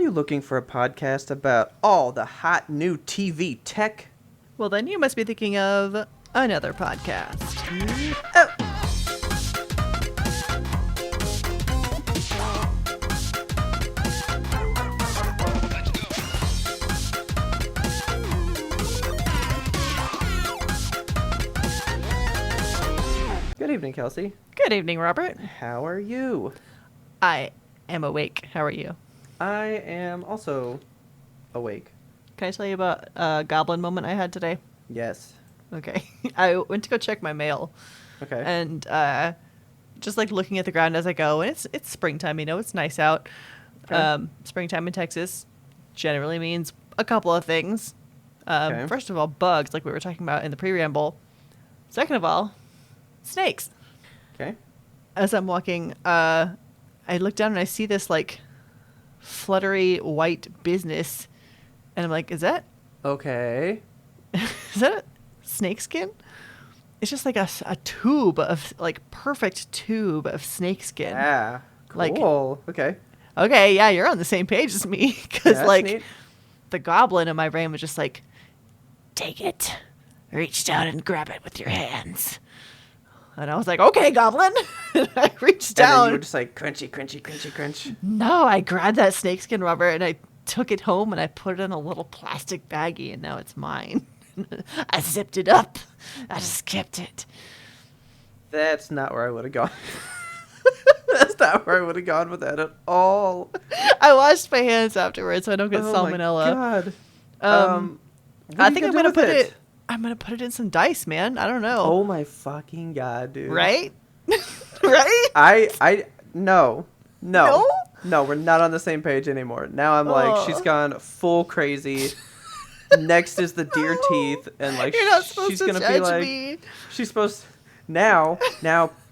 you looking for a podcast about all the hot new TV tech? Well, then you must be thinking of another podcast. Oh. Good evening, Kelsey. Good evening, Robert. How are you? I am awake. How are you? I am also awake. Can I tell you about a goblin moment I had today? Yes. Okay. I went to go check my mail. Okay. And just like looking at the ground as I go, and it's springtime, it's nice out. Okay. Springtime in Texas generally means a couple of things. Okay. First of all, bugs, like we were talking about in the preamble. Second of all, snakes. Okay. As I'm walking, I look down and I see this like fluttery white business, and I'm like, is that Okay. is that a snake skin? It's just like a tube of like perfect tube of snake skin. Yeah. Like- Cool. Okay. Okay, yeah, you're on the same page as me, because Yeah, that's like neat. the goblin in my brain was just like, take it, reach down and grab it with your hands. And I was like, okay, goblin. And I reached And then down. you were just like crunchy, crunchy, crunchy, crunch. No, I grabbed that snakeskin, Robert, and I took it home and I put it in a little plastic baggie, and now it's mine. I zipped it up. I just kept it. That's not where I would have gone. That's not where I would have gone with that at all. I washed my hands afterwards so I don't get Oh salmonella. my God. What I are you think I'm do gonna with put it. I'm gonna put it in some dice, man. I don't know. Oh my fucking God, dude. Right? Right? I no. No? No, we're not on the same page anymore. Now I'm like, Oh. she's gone full crazy. Next is the deer teeth, and like You're not supposed she's to gonna judge be like, me. she's supposed. Now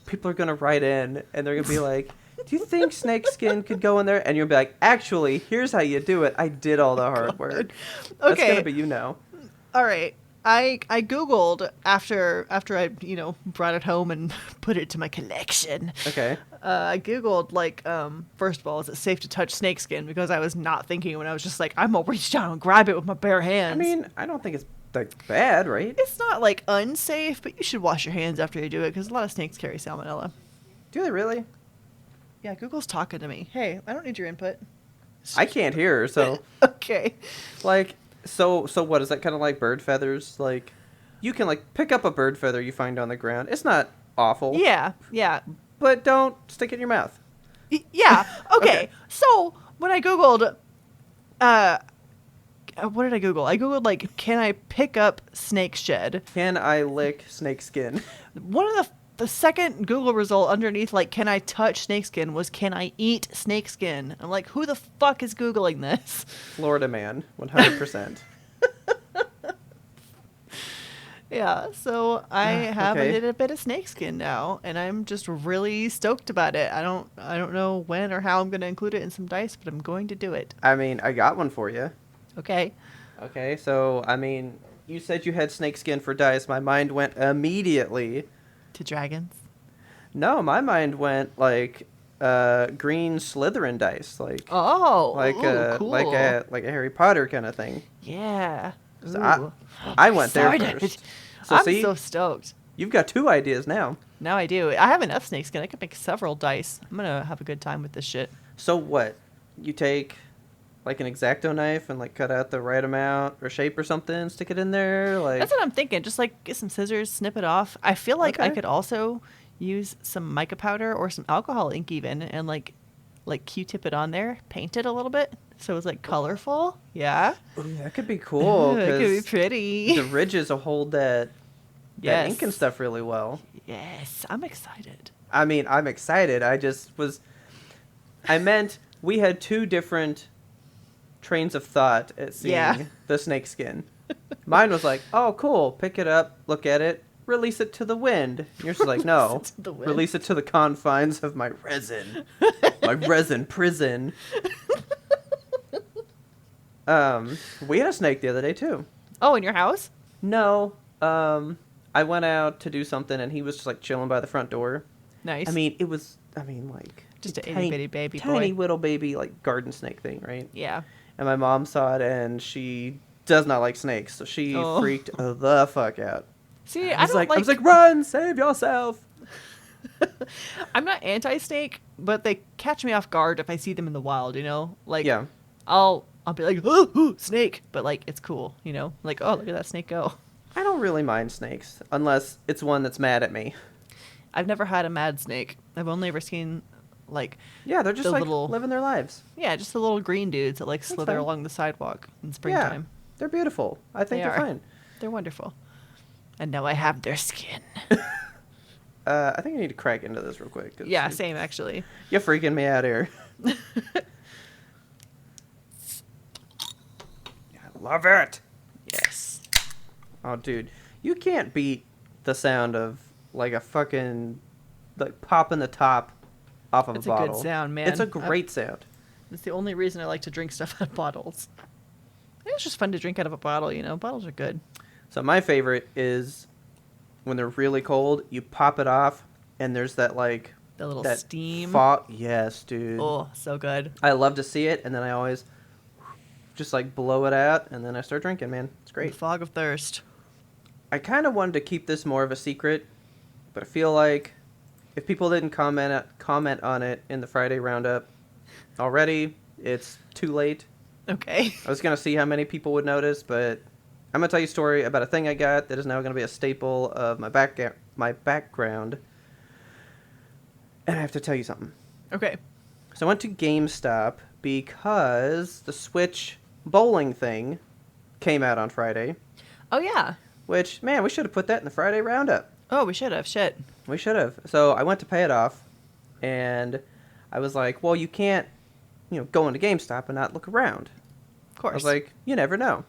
people are gonna write in, and they're gonna be like, do you think snakeskin could go in there? And you'll be like, actually, here's how you do it. I did all the hard work. That's Okay. gonna be you now. All right. I googled after I brought it home and put it to my collection. Okay. I googled like first of all, is it safe to touch snakeskin? Because I was not thinking when I was just like, I'm gonna reach down and grab it with my bare hands. I mean, I don't think it's like bad, right? it's not like unsafe, but you should wash your hands after you do it because a lot of snakes carry salmonella. Do they really? Yeah, Google's talking to me. Hey, I don't need your input. I can't hear her, so Okay. like so what is that kind of like bird feathers? Like you can like pick up a bird feather you find on the ground. It's not awful. Yeah. But don't stick it in your mouth. Yeah. Okay. Okay. So when I googled, what did I Google? I googled like, can I pick up snake shed? Can I lick snake skin? One of the second Google result underneath like, can I touch snakeskin was, can I eat snakeskin? I'm like, who the fuck is Googling this? Florida man, 100%. Yeah. So I have Okay. a little bit of snakeskin now, and I'm just really stoked about it. I don't know when or how I'm going to include it in some dice, but I'm going to do it. I mean, I got one for you. Okay. Okay, so I mean, you said you had snake skin for dice. My mind went immediately. To dragons. No, my mind went like green Slytherin dice, like Oh, like ooh, cool. like a Harry Potter kind of thing. Yeah. So Ooh. I went there Excited. first. So I'm see, so stoked. you've got two ideas now. Now I do. I have enough snakeskin. I could make several dice. I'm gonna have a good time with this shit. So what? You take like an X-Acto knife and like cut out the right amount or shape or something, stick it in there, like That's what I'm thinking. Just like get some scissors, snip it off. I feel like I Okay. could also use some mica powder or some alcohol ink even, and like Q-tip it on there, paint it a little bit so it's like colorful. Yeah. Ooh, that could be cool. It could be 'Cause pretty. the ridges will hold that Yes. ink and stuff really well. Yes, I'm excited. I mean, I'm excited. I meant we had two different trains of thought at seeing Yeah. the snake skin. Mine was like, oh, cool, pick it up, look at it, release it to the wind. And yours is like, no, Release it to the wind. release it to the confines of my resin. My resin prison. We had a snake the other day, too. Oh, in your house? No, I went out to do something, and he was just, like, chilling by the front door. Nice. I mean, like... Just an itty bitty baby boy. Tiny little baby, like, garden snake thing, right? Yeah. And my mom saw it, and she does not like snakes, so she freaked the fuck out. See, I was like, run, save yourself. I'm not anti-snake, but they catch me off guard if I see them in the wild, you know? Like, Yeah. I'll be like, oh, snake, but like, it's cool, you know? Like, oh, look at that snake go. I don't really mind snakes, unless it's one that's mad at me. I've never had a mad snake. I've only ever seen, like... Yeah, they're just, like, little, living their lives. Yeah, just the little green dudes that, like, slither fine. along the sidewalk in springtime. Yeah, they're beautiful. I think they're fine. They're wonderful. And now I have their skin. I think I need to crack into this real quick. Yeah, same, actually. You're freaking me out here. I love it. Yes. Oh, dude. You can't beat the sound of, like, a fucking, like, popping the top off of It's a bottle. It's a good sound, man. It's a great sound. It's the only reason I like to drink stuff out of bottles. It's just fun to drink out of a bottle, you know? Bottles are good. So my favorite is when they're really cold, you pop it off, and there's that, like... The little that steam. Yes, dude. Oh, so good. I love to see it, and then I always just, like, blow it out, and then I start drinking, man. It's great. The fog of thirst. I kind of wanted to keep this more of a secret, but I feel like if people didn't comment on it in the Friday roundup already, it's too late. Okay. I was going to see how many people would notice, but I'm going to tell you a story about a thing I got that is now going to be a staple of my background. And I have to tell you something. Okay. So I went to GameStop because the Switch bowling thing came out on Friday. Oh, yeah. Which, man, we should have put that in the Friday roundup. Oh, we should have. Shit. We should have. So I went to pay it off, and I was like, well, you can't, go into GameStop and not look around. Of course. I was like, you never know.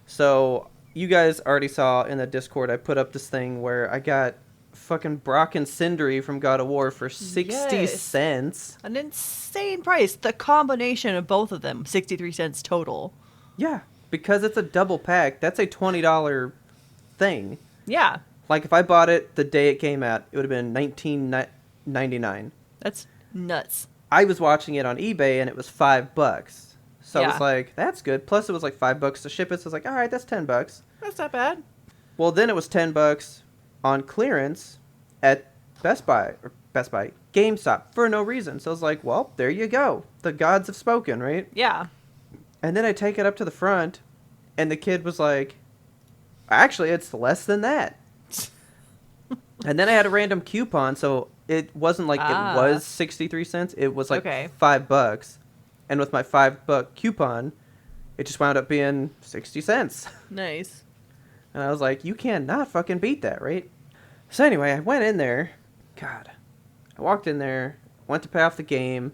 So you guys already saw in the Discord, I put up this thing where I got fucking Brock and Sindri from God of War for 60 cents. An insane price. The combination of both of them, 63 cents total. Yeah, because it's a double pack. That's a $20 thing. Yeah. Like, if I bought it the day it came out, it would have been $19.99. That's nuts. I was watching it on eBay, and it was $5. So I was Yeah. like, that's good. Plus, it was like $5 to ship it. So I was like, all right, that's $10. That's not bad. Well, then it was $10 on clearance at GameStop for no reason. So I was like, well, there you go. The gods have spoken, right? Yeah. And then I take it up to the front, and the kid was like, actually, it's less than that. And then I had a random coupon, so it wasn't like it was 63 cents. It was like $5. And with my $5 coupon, it just wound up being 60 cents. Nice. And I was like, you cannot fucking beat that, right? So anyway, I went in there. God. I walked in there, went to pay off the game,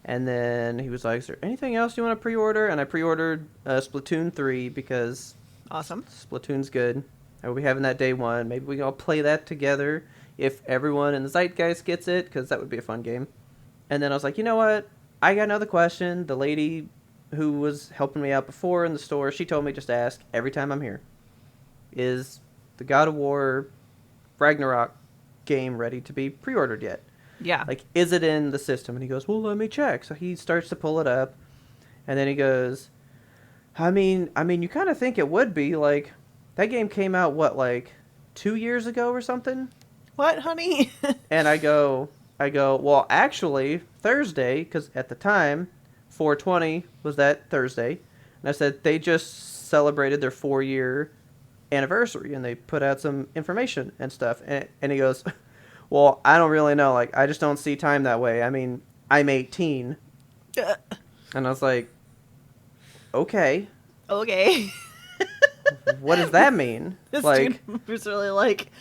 and then he was like, is there anything else you want to pre-order? And I pre-ordered Splatoon 3 because... Awesome. Splatoon's good. I will be having that day one. Maybe we can all play that together if everyone in the Zeitgeist gets it, because that would be a fun game. And then I was like, you know what? I got another question. The lady who was helping me out before in the store, she told me just to ask every time I'm here. Is the God of War Ragnarok game ready to be pre-ordered yet? Yeah. Like, is it in the system? And he goes, well, let me check. So he starts to pull it up. And then he goes, I mean, you kind of think it would be. Like, that game came out, what, like 2 years ago or something? What, honey? And I go, well, actually, Thursday, because at the time, 4/20 was that Thursday. And I said, they just celebrated their 4-year anniversary, and they put out some information and stuff. And he goes, well, I don't really know. Like, I just don't see time that way. I mean, I'm 18. And I was like, okay. Okay. What does that mean? This like, dude was really like,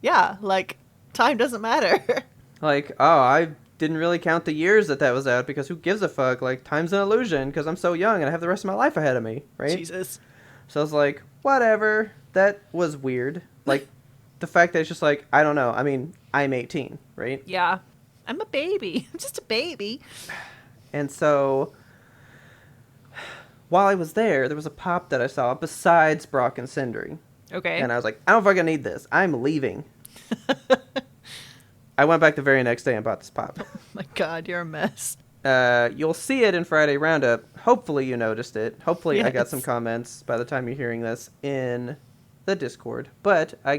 yeah, like, time doesn't matter. like, oh, I didn't really count the years that was out, because who gives a fuck? Like, time's an illusion, because I'm so young and I have the rest of my life ahead of me, right? Jesus. So I was like, whatever. That was weird. Like, the fact that it's just like, I don't know. I mean, I'm 18, right? Yeah. I'm a baby. I'm just a baby. And so, while I was there was a pop that I saw besides Brock and Sindri. Okay. And I was like, I don't fucking need this. I'm leaving. I went back the very next day and bought this pop. My God, you're a mess. You'll see it in Friday Roundup. Hopefully you noticed it. Hopefully I got some Yes. comments by the time you're hearing this in the Discord. But I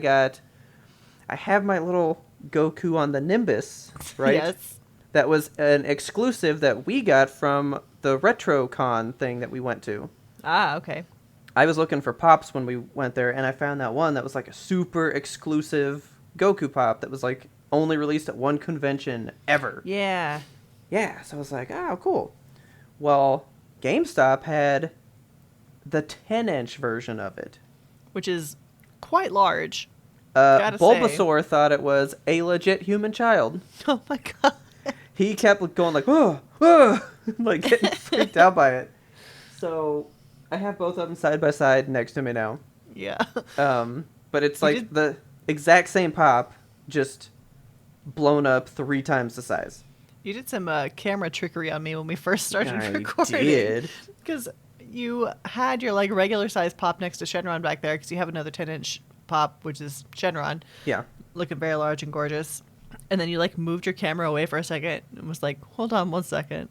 have my little Goku on the Nimbus, right? Yes. That was an exclusive that we got from the RetroCon thing that we went to. Ah, okay. I was looking for pops when we went there, and I found that one that was like a super exclusive Goku pop that was like only released at one convention ever. Yeah. Yeah, so I was like, oh, cool. Well, GameStop had the 10-inch version of it. Which is quite large. Gotta say. Bulbasaur thought it was a legit human child. Oh my God. He kept going like, oh, oh, like getting freaked out by it. So I have both of them side by side next to me now. Yeah. But it's like the exact same pop, just blown up 3 times the size. You did some camera trickery on me when we first started I recording. did. Because you had your like regular size pop next to Shenron back there, because you have another 10-inch pop, which is Shenron. Yeah. Looking very large and gorgeous. And then you like moved your camera away for a second and was like, hold on 1 second.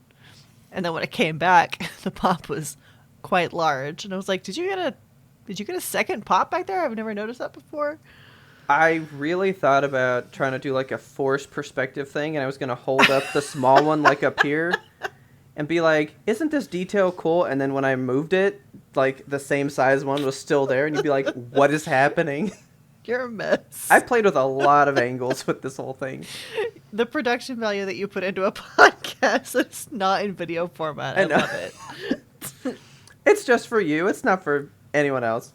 And then when it came back, the pop was quite large. And I was like, did you get a second pop back there? I've never noticed that before. I really thought about trying to do like a forced perspective thing, and I was going to hold up the small one like up here and be like, isn't this detail cool? And then when I moved it, like the same size one was still there, and you'd be like, what is happening? You're a mess. I played with a lot of angles with this whole thing. The production value that you put into a podcast that's not in video format. I love it. It's just for you. It's not for anyone else.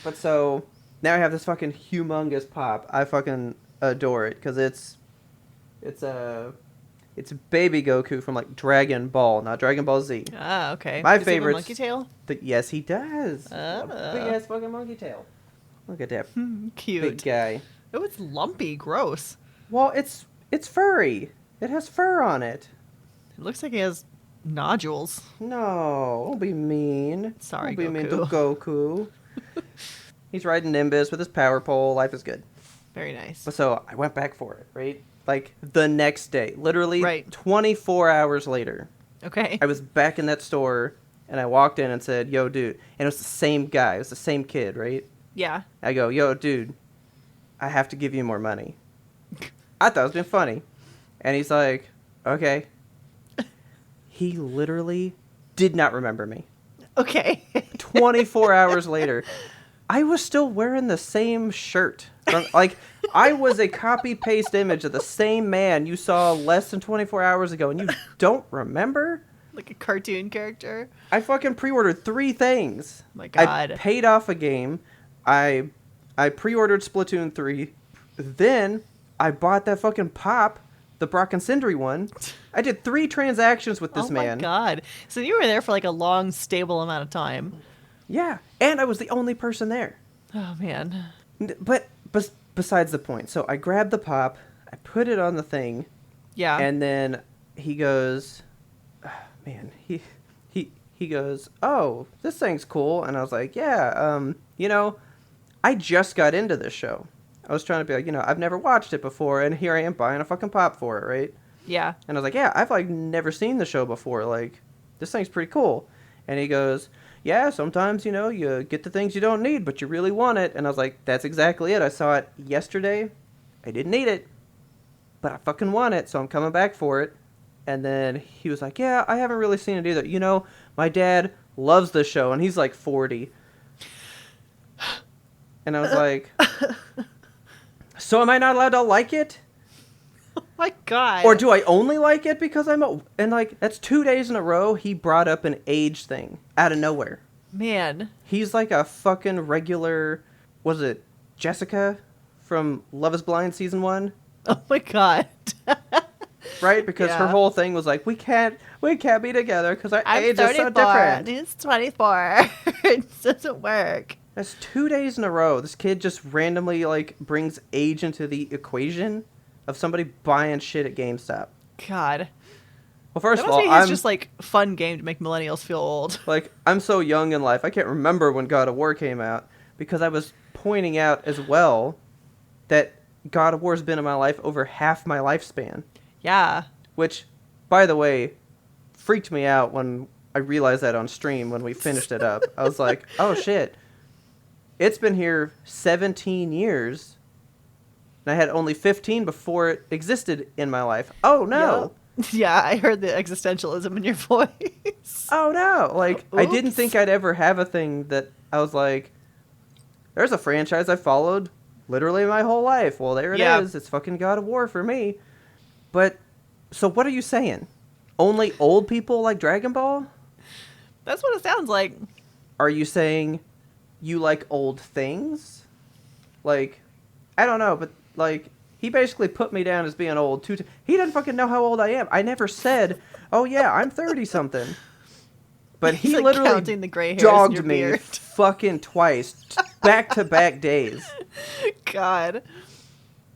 But so now I have this fucking humongous pop. I fucking adore it because it's baby Goku from like Dragon Ball, not Dragon Ball Z. Ah, okay. My Does he have a favorite. monkey tail? Yes, he does. Oh. Big ass fucking monkey tail. Look at that Cute. big guy. Oh, it's lumpy. Gross. Well, it's furry. It has fur on it. It looks like he has nodules. No, don't be mean. Sorry, don't be mean to Goku. Goku. He's riding Nimbus with his power pole. Life is good. Very nice. But so I went back for it, right? Like the next day, literally Right. 24 hours later, Okay. I was back in that store and I walked in and said, yo, dude. And it was the same guy. It was the same kid, right? Yeah. I go, yo, dude, I have to give you more money. I thought it was being funny. And he's like, okay. He literally did not remember me. Okay. 24 hours later, I was still wearing the same shirt. Like, I was a copy-paste image of the same man you saw less than 24 hours ago, and you don't remember? Like a cartoon character. I fucking pre-ordered 3 things. My God. I paid off a game. I pre-ordered Splatoon 3. Then I bought that fucking pop, the Brock and Sindri one. I did 3 transactions with this man. Oh my God. So you were there for like a long, stable amount of time. Yeah, and I was the only person there. Oh, man. But besides the point. So I grabbed the pop, I put it on the thing, Yeah. and then he goes, man, he goes, oh, this thing's cool. And I was like, yeah, I just got into this show. I was trying to be like, I've never watched it before, and here I am buying a fucking pop for it, right? Yeah. And I was like, yeah, I've like never seen the show before. Like, this thing's pretty cool. And he goes, yeah, sometimes, you get the things you don't need, but you really want it. And I was like, that's exactly it. I saw it yesterday. I didn't need it, but I fucking want it, so I'm coming back for it. And then he was like, yeah, I haven't really seen it either. My dad loves the show, and he's like 40. And I was like, so am I not allowed to like it? Oh my God. Or do I only like it because and like, that's 2 days in a row he brought up an age thing out of nowhere. Man. He's like a fucking regular, was it Jessica from Love is Blind season 1? Oh my God. Right? Because her Yeah. whole thing was like, we can't be together because our I'm age 34. is so different. He's 24. It doesn't work. That's 2 days in a row. This kid just randomly like brings age into the equation of somebody buying shit at GameStop. God. Well, first That of must all, be his I'm just like fun game to make millennials feel old. like, I'm so young in life. I can't remember when God of War came out because I was pointing out as well that God of War has been in my life over half my lifespan. Yeah. Which, by the way, freaked me out when I realized that on stream when we finished it up. I was like, oh shit. It's been here 17 years. And I had only 15 before it existed in my life. Oh no. Yep. Yeah, I heard the existentialism in your voice. Oh no. Like, I didn't Oops. think I'd ever have a thing that I was like, there's a franchise I followed literally my whole life. Well, there it is. It's fucking God of War for me. But, so what are you saying? Only old people like Dragon Ball? That's what it sounds like. Are you saying you like old things? Like, I don't know, but, like, he basically put me down as being old too. He doesn't fucking know how old I am. I never said, oh yeah, I'm 30-something. But He's he like literally counting the gray hairs in dogged your me beard. fucking twice, back-to-back days. God.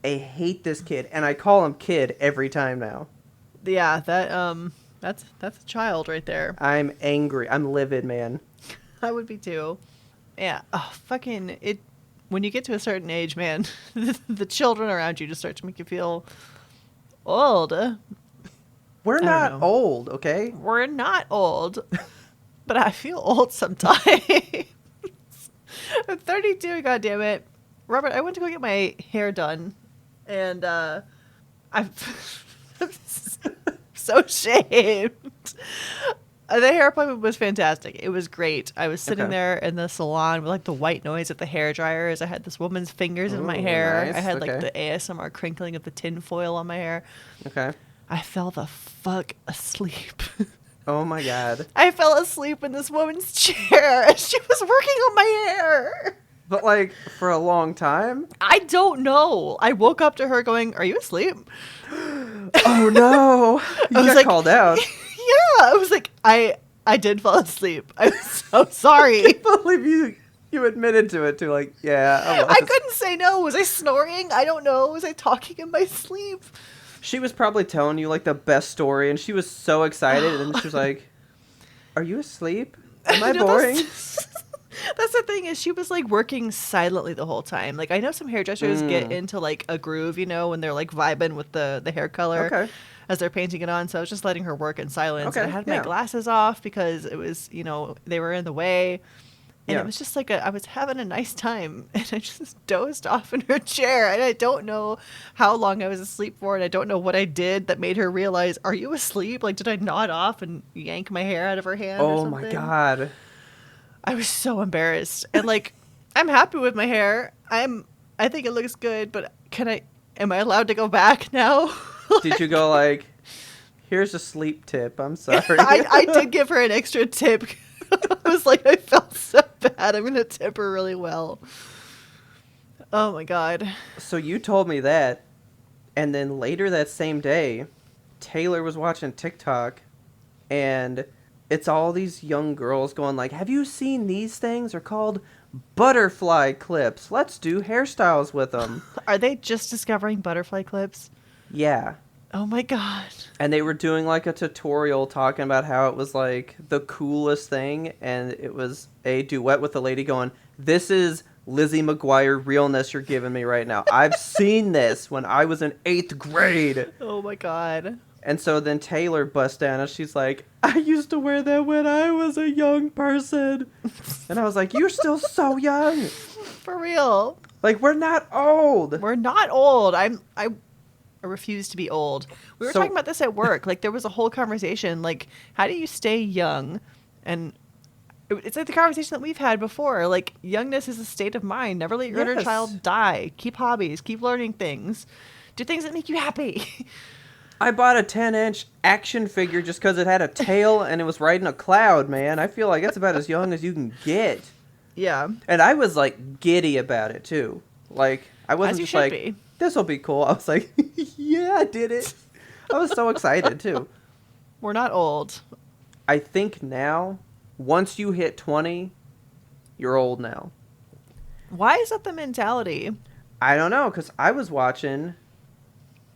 I hate this kid, and I call him kid every time now. Yeah, that's a child right there. I'm angry. I'm livid, man. I would be too. Yeah. Oh, fucking it. When you get to a certain age, man, the children around you just start to make you feel old. We're don't not know. old, okay? We're not old, but I feel old sometimes. I'm 32, goddammit. Robert, I went to go get my hair done, and I'm so shamed. The hair appointment was fantastic. It was great. I was sitting Okay. there in the salon with like the white noise of the hair dryers. I had this woman's fingers in my Ooh, hair. nice. I had like Okay. the ASMR crinkling of the tin foil on my hair. Okay. I fell the fuck asleep. Oh my god. I fell asleep in this woman's chair and she was working on my hair. But, like, for a long time? I don't know. I woke up to her going, "Are you asleep?" Oh no. You I was got like, called out. Yeah, I was like, I did fall asleep. I'm so sorry. I can't believe you admitted to it too. Like, yeah, I was. I couldn't say no. Was I snoring? I don't know. Was I talking in my sleep? She was probably telling you, like, the best story, and she was so excited, and she was like, are you asleep? Am I No, boring? That's the thing, is she was like working silently the whole time. Like, I know some hairdressers get into like a groove, you know, when they're like vibing with the hair color Okay. as they're painting it on. So I was just letting her work in silence. Okay, And I had my yeah. glasses off because it was, you know, they were in the way. And Yeah. it was just like I was having a nice time, and I just dozed off in her chair, and I don't know how long I was asleep for, and I don't know what I did that made her realize, "Are you asleep?" Like, did I nod off and yank my hair out of her hand or Oh something? my god. I was so embarrassed. And like, I'm happy with my hair. I think it looks good, but am I allowed to go back now? Did you go like, here's a sleep tip, I'm sorry. I did give her an extra tip. I was like, I felt so bad. I'm going to tip her really well. Oh my God. So you told me that, and then later that same day, Taylor was watching TikTok, and it's all these young girls going like, have you seen these things? They're called butterfly clips. Let's do hairstyles with them. Are they just discovering butterfly clips? Yeah. Oh my God. And they were doing like a tutorial talking about how it was like the coolest thing, and it was a duet with a lady going, this is Lizzie McGuire realness you're giving me right now. I've seen this when I was in 8th grade. Oh my God. And so then Taylor busts down and she's like, I used to wear that when I was a young person. And I was like, you're still so young. For real. Like, we're not old. We're not old. I refuse to be old. We were So- talking about this at work. Like, there was a whole conversation. Like, how do you stay young? And it's like the conversation that we've had before. Like, youngness is a state of mind. Never let your inner Yes. child die. Keep hobbies. Keep learning things. Do things that make you happy. I bought a 10-inch action figure just because it had a tail and it was riding a cloud, man. I feel like that's about as young as you can get. Yeah. And I was, like, giddy about it, too. Like, I wasn't As you just should like, be. this will be cool. I was like, yeah, I did it. I was so excited, too. We're not old. I think now, once you hit 20, you're old now. Why is that the mentality? I don't know, because I was watching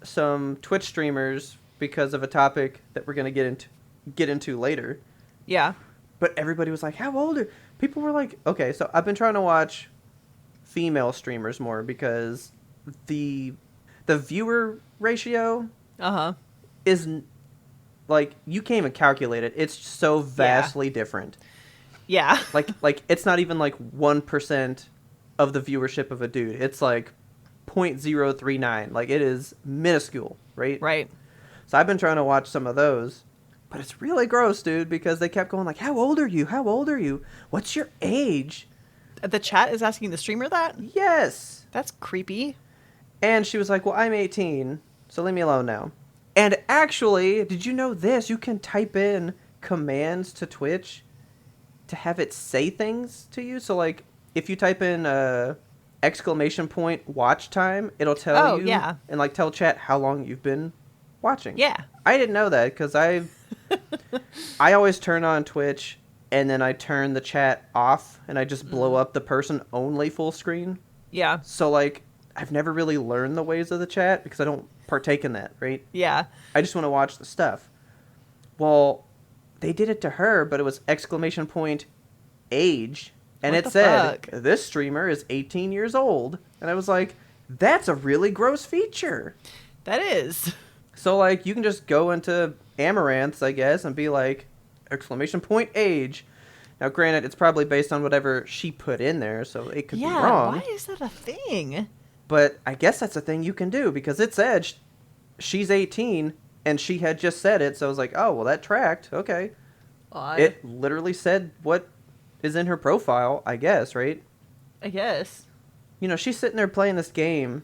some Twitch streamers because of a topic that we're going to get into later. Yeah. But everybody was like, how old are... People were like... Okay, so I've been trying to watch female streamers more because the viewer ratio Uh-huh. is like you can't even calculate it. It's so vastly different. Yeah. Like it's not even like 1% of the viewership of a dude. It's like 0.039. Like it is minuscule, right? Right. So I've been trying to watch some of those, but it's really gross, dude, because they kept going like, "How old are you? How old are you? What's your age?" The chat is asking the streamer that? Yes. That's creepy. And she was like, "Well, I'm 18, so leave me alone now." And actually, did you know this? You can type in commands to Twitch to have it say things to you. So like if you type in exclamation point watch time, it'll tell you yeah. and like tell chat how long you've been watching. Yeah. I didn't know that because I always turn on Twitch and then I turn the chat off and I just blow up the person only full screen. Yeah. So like I've never really learned the ways of the chat because I don't partake in that, right? Yeah. I just want to watch the stuff. Well, they did it to her, but it was exclamation point age, and What it the said, fuck? "This streamer is 18 years old." And I was like, that's a really gross feature. That is. So, like, you can just go into Amaranth's, I guess, and be like, exclamation point age. Now, granted, it's probably based on whatever she put in there, so it could be wrong. Why is that a thing? But I guess that's a thing you can do, because it said she's 18, and she had just said it, so I was like, oh, well, that tracked. Okay. Odd. It literally said what is in her profile, I guess, right? I guess. You know, she's sitting there playing this game,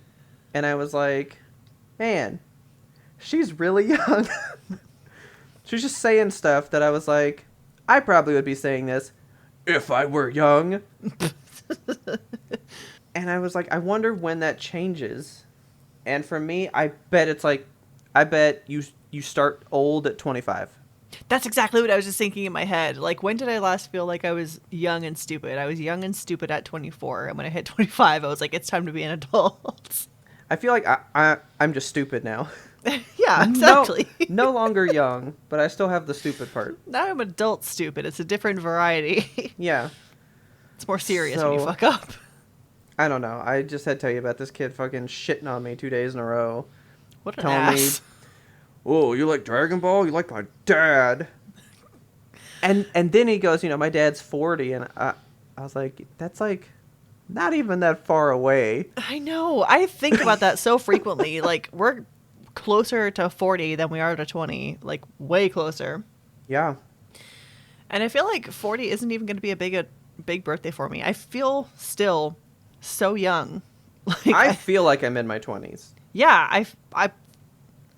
and I was like, man, she's really young. She's just saying stuff that I was like, I probably would be saying this if I were young. And I was like, I wonder when that changes. And for me, I bet it's like, I bet you start old at 25. That's exactly what I was just thinking in my head. Like, when did I last feel like I was young and stupid? I was young and stupid at 24. And when I hit 25, I was like, it's time to be an adult. I feel like I'm just stupid now. Yeah, exactly. No longer young, but I still have the stupid part. Now I'm adult stupid. It's a different variety. Yeah. It's more serious when you fuck up. I don't know. I just had to tell you about this kid fucking shitting on me 2 days in a row. What an telling ass. me, "Oh, you like Dragon Ball? You like my dad?" And then he goes, "You know, my dad's 40," and I was like, that's like not even that far away. I know. I think about that so frequently. Like, we're closer to 40 than we are to 20. Like, way closer. Yeah. And I feel like 40 isn't even going to be a big birthday for me. I feel still so young. Like, I feel like I'm in my 20s. yeah,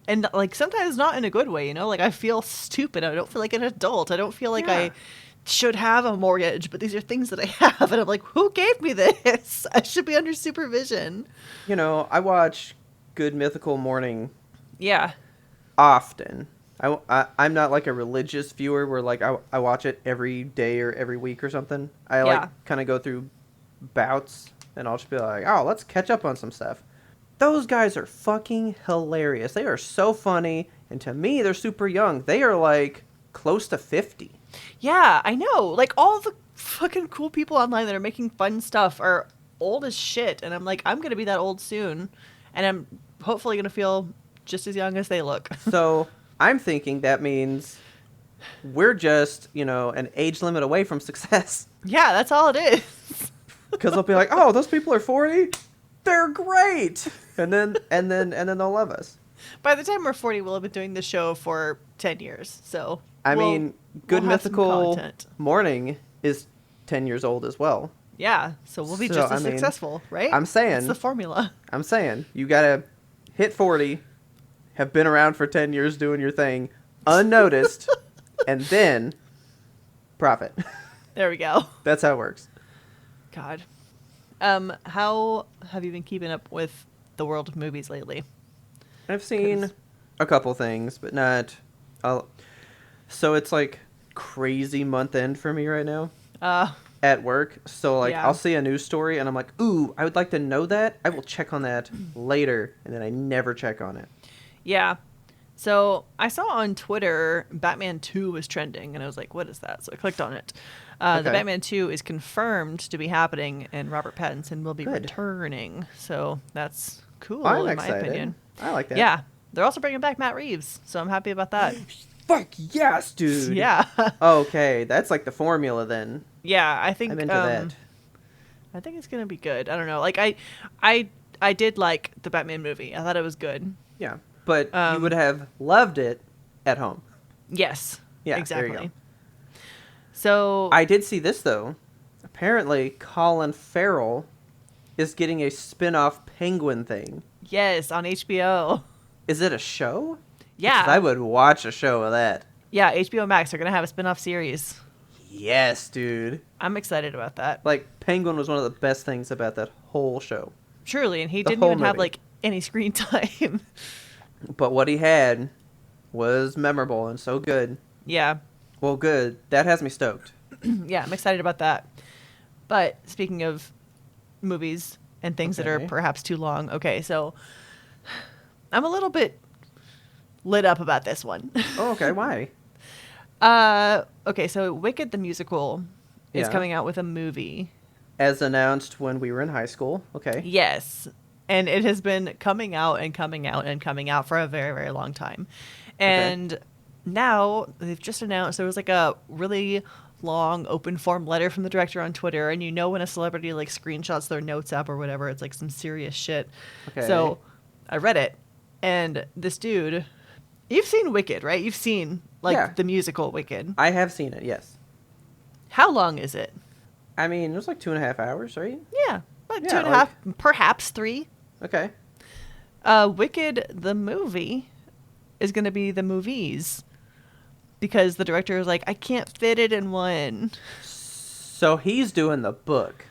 and like sometimes not in a good way, you know? Like, I feel stupid. I don't feel like an adult. I don't feel like Yeah. I should have a mortgage, but these are things that I have. And I'm like, who gave me this? I should be under supervision. You know, I watch Good Mythical Morning Yeah. often. I'm not like a religious viewer where like I watch it every day or every week or something. I like kind of go through bouts and I'll just be like, oh, let's catch up on some stuff. Those guys are fucking hilarious. They are so funny. And to me, they're super young. They are like close to 50. Yeah, I know. Like, all the fucking cool people online that are making fun stuff are old as shit. And I'm like, I'm going to be that old soon. And I'm hopefully going to feel just as young as they look. So I'm thinking that means we're just, you know, an age limit away from success. Yeah, that's all it is. Because they'll be like, oh, those people are 40? They're great. And then they'll love us. By the time we're 40, we'll have been doing the show for 10 years. So I mean, Good we'll have some Mythical content. Morning is 10 years old as well. Yeah, so we'll be So, just as I mean, successful, right? I'm saying- It's the formula. I'm saying, you gotta hit 40, have been around for 10 years doing your thing, unnoticed, and then profit. There we go. That's how it works. God. How have you been keeping up with the world of movies lately? I've seen a couple things, but not... So it's like crazy month end for me right now at work. So like Yeah. I'll see a news story and I'm like, ooh, I would like to know that. I will check on that later. And then I never check on it. Yeah. So I saw on Twitter Batman 2 was trending, and I was like, what is that? So I clicked on it. The Okay. Batman 2 is confirmed to be happening, and Robert Pattinson will be Good. returning. So that's cool, I'm in my excited. opinion. I like that. Yeah. They're also bringing back Matt Reeves, so I'm happy about that. Fuck yes, dude. Yeah. Okay, that's like the formula then. Yeah, I'm into that. I think it's gonna be good. I don't know. Like I did like the Batman movie. I thought it was good. Yeah, but you would Um, have loved it at home. yes. Yeah, there you Exactly. go. So I did see this though. Apparently, Colin Farrell is getting a spin-off Penguin thing. yes, on HBO. Is it a show? Because I Yeah. would watch a show of that. Yeah, HBO Max are gonna have a spin-off series. Yes, dude. I'm excited about that. Like Penguin was one of the best things about that whole show. Truly, and he The didn't whole even have movie. like any screen time. But what he had was memorable and so good. Yeah. Well, good. That has me stoked. Yeah, I'm excited about that. But speaking of movies and things that are Okay. perhaps too long, okay, so I'm a little bit lit up about this one. Oh, okay. Why? Okay, so Wicked the musical is Yeah. coming out with a movie. As announced when we were in high school. Okay. Yes. And it has been coming out and coming out and coming out for a very, very long time. And now they've just announced there was like a really long open form letter from the director on Twitter. And you know when a celebrity like screenshots their notes app or whatever, it's like some serious shit. Okay. So I read it. And this dude, you've seen Wicked, right? You've seen like Yeah. the musical Wicked. I have seen it, yes. How long is it? I mean, it was like 2.5 hours, right? Yeah, about Yeah, two and a like- half, perhaps 3. Okay. Wicked the movie is going to be the movies because the director was like, I can't fit it in one. So he's doing the book.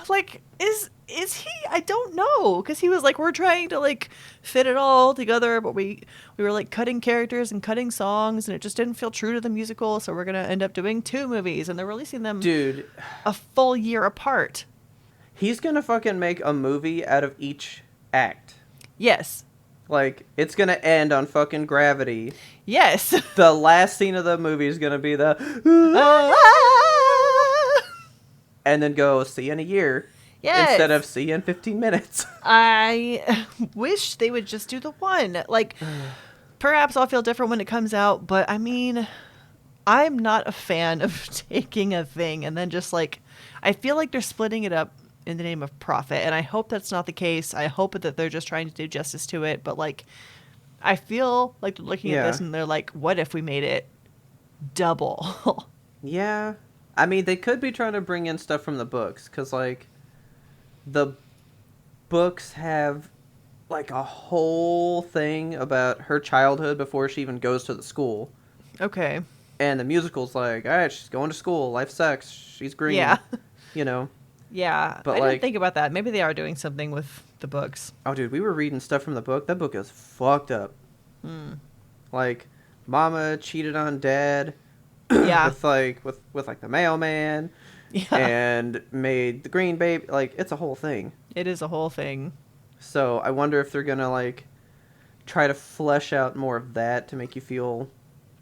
Like, is he? I don't know, because he was like, we're trying to like fit it all together, but we were like cutting characters and cutting songs, and it just didn't feel true to the musical. So we're gonna end up doing 2 movies, and they're releasing them Dude, a full year apart. he's gonna fucking make a movie out of each act. Yes, Like, it's gonna end on fucking Gravity. yes. The last scene of the movie is gonna be the... and then go, see you in a year. Yes. Instead of see you in 15 minutes. I wish they would just do the one. Like, perhaps I'll feel different when it comes out, but I mean, I'm not a fan of taking a thing and then just like, I feel like they're splitting it up in the name of profit, and I hope that's not the case. I hope that they're just trying to do justice to it, but like, I feel like they're looking at this Yeah. and they're like, what if we made it double? Yeah. I mean, they could be trying to bring in stuff from the books, because, like, the books have, like, a whole thing about her childhood before she even goes to the school. Okay. And the musical's like, all right, she's going to school. Life sucks. She's green. Yeah. You know? Yeah. But, I like- didn't think about that. Maybe they are doing something with the books. Oh, dude, we were reading stuff from the book. That book is fucked up. Like, mama cheated on dad. Yeah. with like the mailman. Yeah. And made the green baby. Like, it's a whole thing. It is a whole thing. So I wonder if they're gonna like try to flesh out more of that to make you feel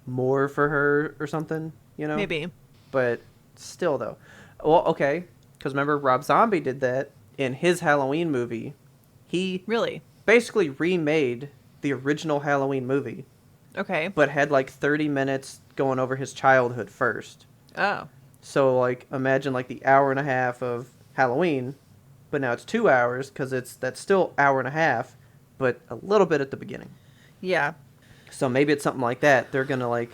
more for her or something, you know? Maybe. But still, though. Well, okay, because remember Rob Zombie did that in his Halloween movie. He Really? basically remade the original Halloween movie, Okay. but had like 30 minutes going over his childhood first. Oh. So like imagine like the hour and a half of Halloween, but now it's 2 hours because that's still hour and a half, but a little bit at the beginning. Yeah. So maybe it's something like that. They're gonna like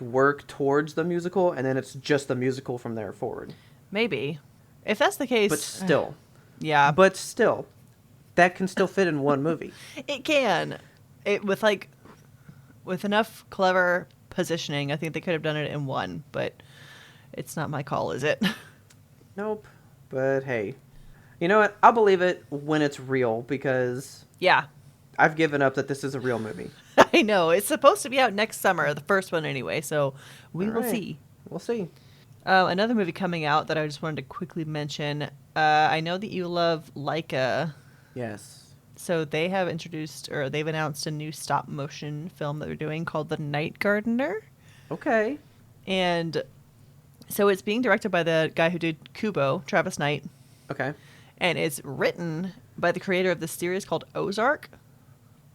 work towards the musical, and then it's just the musical from there forward. Maybe. If that's the case. But still, Yeah. that can still fit in one movie. It can. It with enough clever positioning, I think they could have done it in one, but it's not my call, is it? Nope. But hey, you know what? I'll believe it when it's real because Yeah. I've given up that this is a real movie. I know. It's supposed to be out next summer, the first one anyway, so we All will right. see. We'll see. Another movie coming out that I just wanted to quickly mention. I know that you love Leica. Yes. So they have introduced, or they've announced a new stop motion film that they're doing called The Night Gardener. Okay. And so it's being directed by the guy who did Kubo, Travis Knight. Okay. And it's written by the creator of the series called Ozark.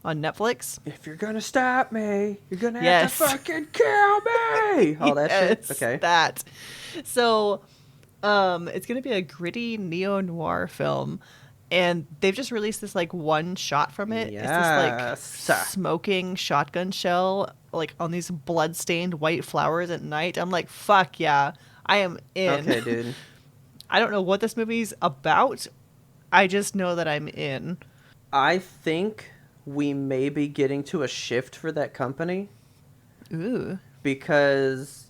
on Netflix. If you're gonna stop me, you're gonna have Yes. to fucking kill me. All that shit. Yes, Okay. that. So, it's gonna be a gritty neo-noir film, and they've just released this like one shot from it. It's this like Yes. smoking shotgun shell like on these blood-stained white flowers at night. I'm like, fuck yeah, I am in. Okay, dude. I don't know what this movie's about. I just know that I'm in. I think we may be getting to a shift for that company Ooh. because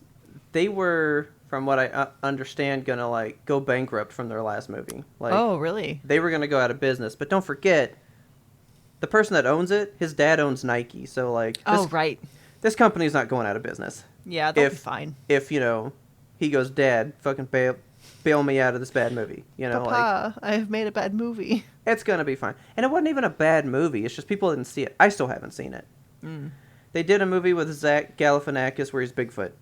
they were, from what I understand, gonna like go bankrupt from their last movie. Like, Oh, really? they were gonna go out of business. But don't forget, the person that owns it, his dad owns Nike. So like, Oh, right. this company's not going out of business. Yeah, they'll be fine. If he goes, Dad, fucking bail me out of this bad movie. Like, Papa, I have made a bad movie. it's gonna be fine. And it wasn't even a bad movie. It's just people didn't see it. I still haven't seen it. They did a movie with Zach Galifianakis where he's Bigfoot.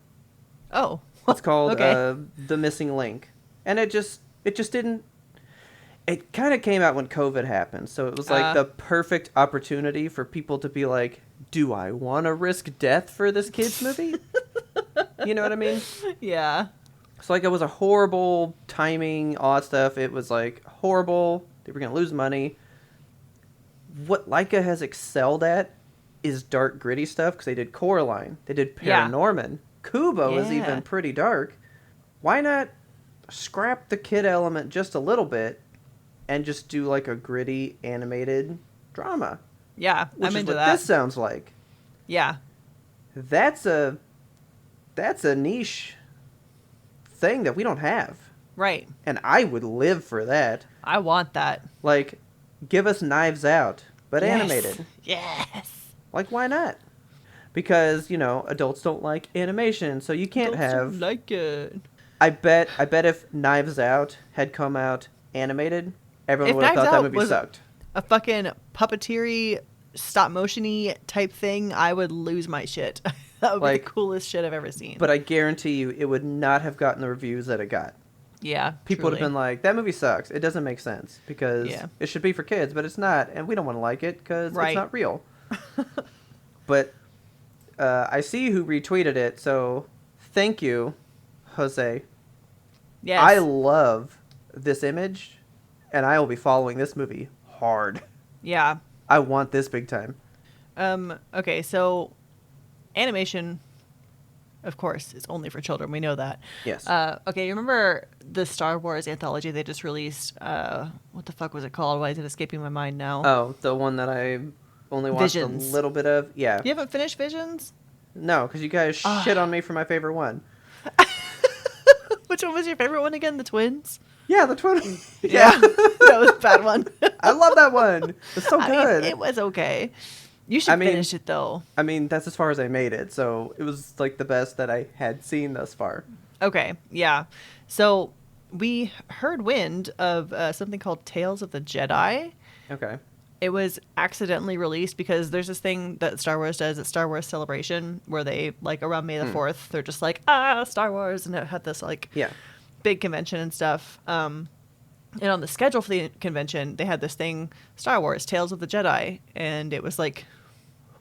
Oh. It's called Okay. The Missing Link, and it just didn't. It kind of came out when COVID happened, so it was like the perfect opportunity for people to be like, "Do I want to risk death for this kids movie?" You know what I mean? Yeah. So like, it was a horrible timing, all that stuff. It was like horrible. They were gonna lose money. What Leica has excelled at is dark, gritty stuff because they did Coraline, they did Yeah. Paranorman. Kubo is Yeah. even pretty dark. Why not scrap the kid element just a little bit and just do like a gritty animated drama? Yeah, Which I'm is into what that. this sounds like. Yeah. That's a niche thing that we don't have. Right. And I would live for that. I want that. Like, give us Knives Out, but Yes. animated. Yes. Like, why not? Because, adults don't like animation, so you can't have... like it. I bet if Knives Out had come out animated, everyone If would have Knives thought that Out movie was sucked. a fucking puppeteery, stop motiony type thing, I would lose my shit. That would be Like, the coolest shit I've ever seen. But I guarantee you, it would not have gotten the reviews that it got. yeah, People would have truly. been like, that movie sucks. It doesn't make sense. Because Yeah. it should be for kids, but it's not. And we don't want to like it because Right. it's not real. But I see who retweeted it, so thank you, Jose. Yes. I love this image, and I will be following this movie hard. Yeah. I want this big time. Okay, so animation, of course, is only for children. We know that. Yes. Okay, you remember the Star Wars anthology they just released? What the fuck was it called? Why is it escaping my mind now? Oh, the one that I only watched Visions. a little bit of? Yeah. You haven't finished Visions? No, because you guys shit on me for my favorite one. Which one was your favorite one again? The twins? Yeah, the twin. That was a bad one. I love that one. It's so I mean, good. it was okay. You should finish it though. I mean, that's as far as I made it, so it was like the best that I had seen thus far. Okay, yeah. So we heard wind of something called Tales of the Jedi. Okay. It was accidentally released because there's this thing that Star Wars does at Star Wars Celebration where they, like, around May the 4th, they're just like, Star Wars, and it had this, like, Yeah. big convention and stuff. And on the schedule for the convention, they had this thing, Star Wars, Tales of the Jedi, and it was like,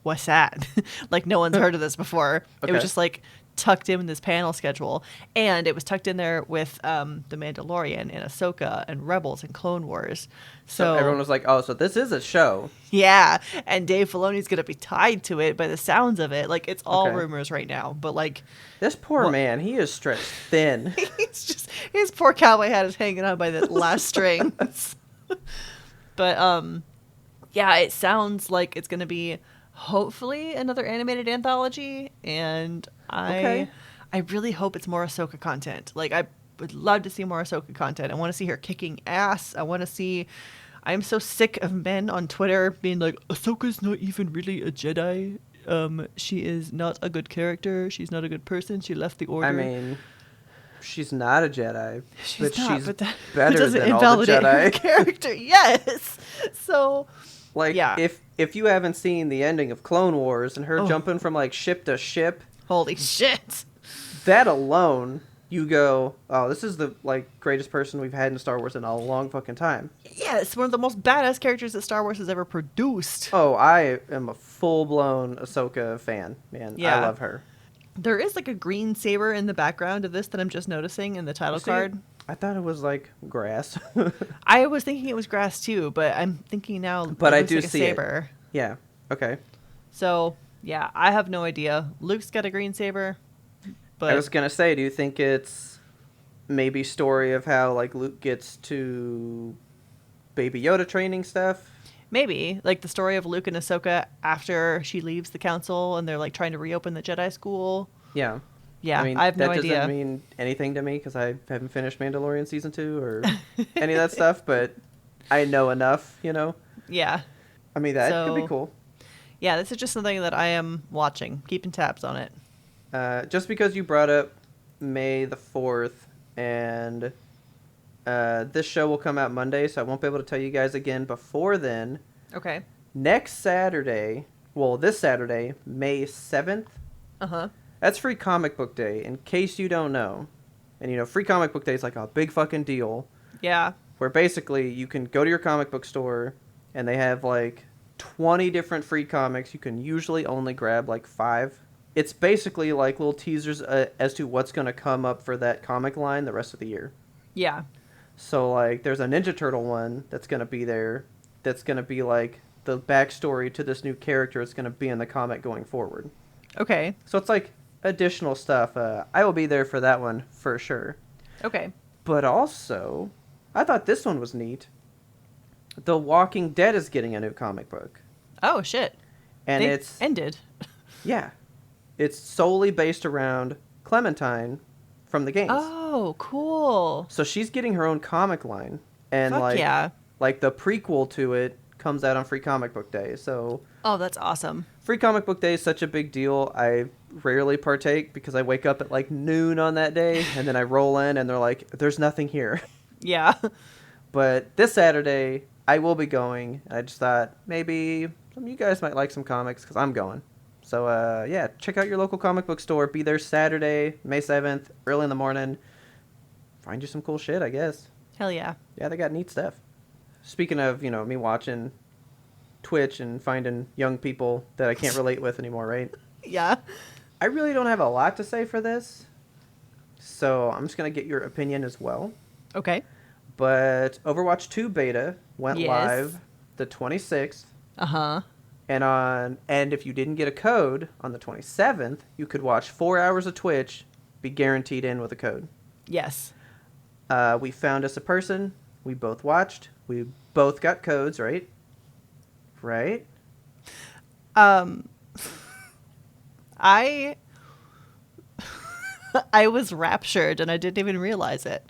what's that? Like, no one's heard of this before. It was Okay. just, like, tucked in this panel schedule, and it was tucked in there with The Mandalorian and Ahsoka and Rebels and Clone Wars. So everyone was like, oh, so this is a show. Yeah, and Dave Filoni's gonna be tied to it by the sounds of it. Like, it's all Okay. rumors right now, but like, This poor man, he is stretched thin. it's just his poor cowboy hat is hanging on by the last strings. But yeah, it sounds like it's gonna be hopefully another animated anthology, and Okay. I really hope it's more Ahsoka content. Like, I would love to see more Ahsoka content. I want to see her kicking ass. I want to see. I'm so sick of men on Twitter being like, Ahsoka's not even really a Jedi. She is not a good character. She's not a good person. She left the Order. I mean, she's not a Jedi, but she's but that better doesn't than all the invalidate her Jedi. character. Yes. So, Like, yeah. if you haven't seen the ending of Clone Wars and her Oh. jumping from, like, ship to ship, holy shit. that alone you go, oh, this is the like greatest person we've had in Star Wars in a long fucking time. Yeah, it's one of the most badass characters that Star Wars has ever produced. Oh, I am a full blown Ahsoka fan, man. I Yeah. love her. There is like a green saber in the background of this that I'm just noticing in the You title see, card. I thought it was like grass, I was thinking it was grass too, but I'm thinking now but it I looks do like a see it. saber. Yeah. Okay. So yeah, I have no idea. Luke's got a green saber, but I was gonna say, do you think it's maybe story of how like Luke gets to Baby Yoda training stuff? maybe like the story of Luke and Ahsoka after she leaves the council and they're like trying to reopen the Jedi school. Yeah. Yeah, I mean, I have no that doesn't idea. mean anything to me because I haven't finished Mandalorian season 2 or any of that stuff, but I know enough, you know. Yeah. I mean, that could be So cool. yeah, this is just something that I am watching, keeping tabs on it. Just because you brought up May the 4th, and this show will come out Monday, so I won't be able to tell you guys again before then. Okay. Next Saturday, well, this Saturday, May 7th, Uh-huh. that's Free Comic Book Day, in case you don't know. And, you know, Free Comic Book Day is like a big fucking deal, Yeah. where basically you can go to your comic book store, and they have like 20 different free comics. You can usually only grab like 5. It's basically like little teasers as to what's going to come up for that comic line the rest of the year. Yeah. So, like, there's a Ninja Turtle one that's going to be there. That's going to be, like, the backstory to this new character that's going to be in the comic going forward. Okay. So it's, like, additional stuff. I will be there for that one for sure. Okay. But also, I thought this one was neat. The Walking Dead is getting a new comic book. Oh shit. And They it's, ended. yeah, it's solely based around Clementine from the games. Oh, cool. So she's getting her own comic line. And, Fuck like, yeah. like the prequel to it comes out on Free Comic Book Day. So Oh, that's awesome. Free Comic Book Day is such a big deal. I rarely partake because I wake up at like noon on that day and then I roll in and they're like, there's nothing here. Yeah. But this Saturday, I will be going. I just thought maybe some of you guys might like some comics because I'm going. So, yeah, check out your local comic book store. Be there Saturday, May 7th, early in the morning. Find you some cool shit, I guess. Hell yeah. Yeah, they got neat stuff. Speaking of, you know, me watching Twitch and finding young people that I can't relate with anymore, right? Yeah. I really don't have a lot to say for this. So I'm just going to get your opinion as well. Okay. But Overwatch 2 beta went Yes. live the 26th. Uh-huh. And if you didn't get a code on the 27th, you could watch 4 hours of Twitch, be guaranteed in with a code. Yes. We found us a person. We both watched. We both got codes, right? Right? I I was raptured and I didn't even realize it.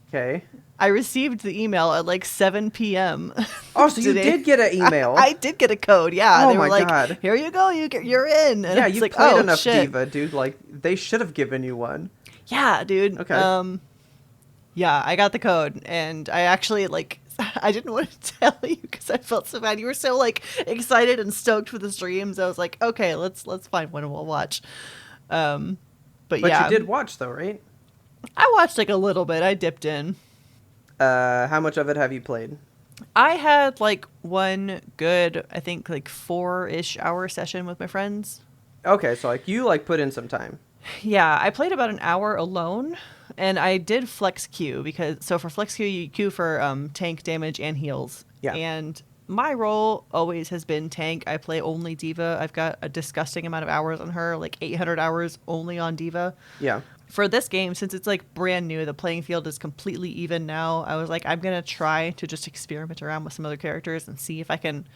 Okay. I received the email at like 7 p.m. Oh, so you today. did get an email. I did get a code. Yeah, Oh they were my like, God. "Here you go. You're in." And Yeah, I was you like, played "Oh enough shit." Diva, dude. Like, they should have given you one. Yeah, dude. Okay. Yeah, I got the code, and I actually like. I didn't want to tell you because I felt so bad. You were so like excited and stoked for the streams. I was like, okay, let's find one and we'll watch. But But yeah, you did watch, though, right? I watched like a little bit. I dipped in. How much of it have you played? I had like one good, I think like 4-ish hour session with my friends. Okay, so, like, you, like, put in some time. Yeah, I played about an hour alone, and I did flex queue because for flex queue you queue for tank damage and heals. Yeah. And my role always has been tank. I play only Diva. I've got a disgusting amount of hours on her, like 800 hours only on Diva. Yeah. For this game, since it's like brand new, the playing field is completely even now. I was like, I'm gonna try to just experiment around with some other characters and see if I can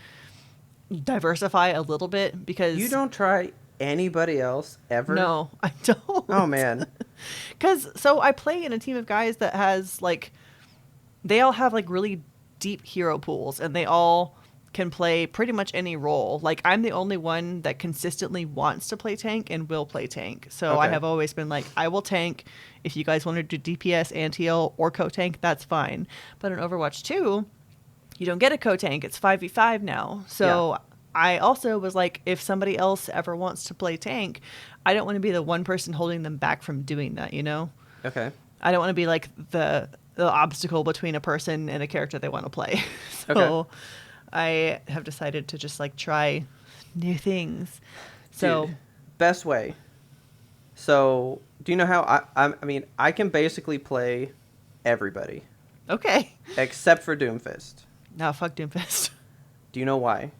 diversify a little bit because You don't try anybody else ever? No, I don't. Oh, man. Because, so I play in a team of guys that has, like, they all have, like, really deep hero pools, and they all can play pretty much any role. Like, I'm the only one that consistently wants to play tank and will play tank. So I Okay. have always been like, I will tank. If you guys want to do DPS, anti-heal, or co-tank, that's fine. But in Overwatch 2, you don't get a co-tank. It's 5v5 now. So Yeah. I also was like, if somebody else ever wants to play tank, I don't want to be the one person holding them back from doing that, you know? Okay. I don't want to be like the obstacle between a person and a character they want to play. So Okay. I have decided to just like try new things. So Dude, best way. So, do you know how I mean, I can basically play everybody okay. except for Doomfist. Now fuck Doomfist. Do you know why?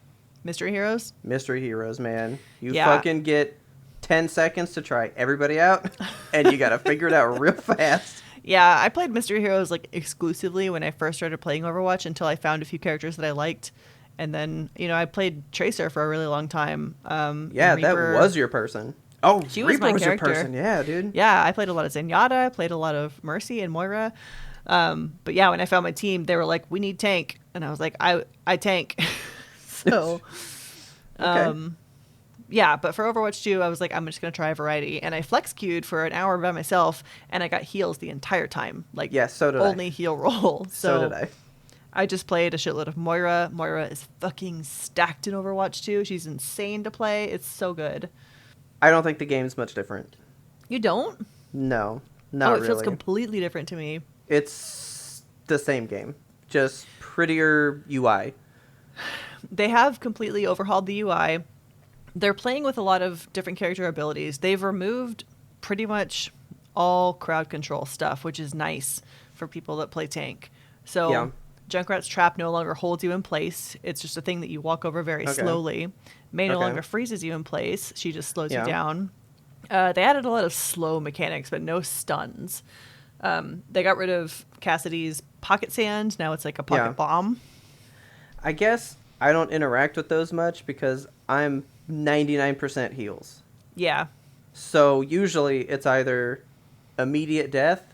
Mystery Heroes? Mystery Heroes, man. You Yeah. fucking get 10 seconds to try everybody out, and you gotta figure it out real fast. Yeah, I played Mystery Heroes like exclusively when I first started playing Overwatch until I found a few characters that I liked. And then, I played Tracer for a really long time. Yeah, and that Reaper, was your person. Oh, she was Reaper my was your character. person. Yeah, dude. Yeah, I played a lot of Zenyatta. I played a lot of Mercy and Moira. But yeah, when I found my team, they were like, "We need tank," and I was like, "I tank." So, Okay. yeah. But for Overwatch 2, I was like, "I'm just gonna try a variety," and I flex queued for an hour by myself, and I got heals the entire time, like Yeah, so did only I. heal roll. So did So I. I just played a shitload of Moira. Moira is fucking stacked in Overwatch 2. She's insane to play. It's so good. I don't think the game's much different. You don't? No, Oh, not it feels really. completely different to me. It's the same game, just prettier UI. They have completely overhauled the UI. They're playing with a lot of different character abilities. They've removed pretty much all crowd control stuff, which is nice for people that play tank. So Yeah. Junkrat's trap no longer holds you in place. It's just a thing that you walk over very Okay. slowly. May no Okay. longer freezes you in place. She just slows Yeah. you down. They added a lot of slow mechanics, but no stuns. They got rid of Cassidy's pocket sand. Now it's like a pocket Yeah. bomb. I guess I don't interact with those much because I'm 99% heals. Yeah. So usually it's either immediate death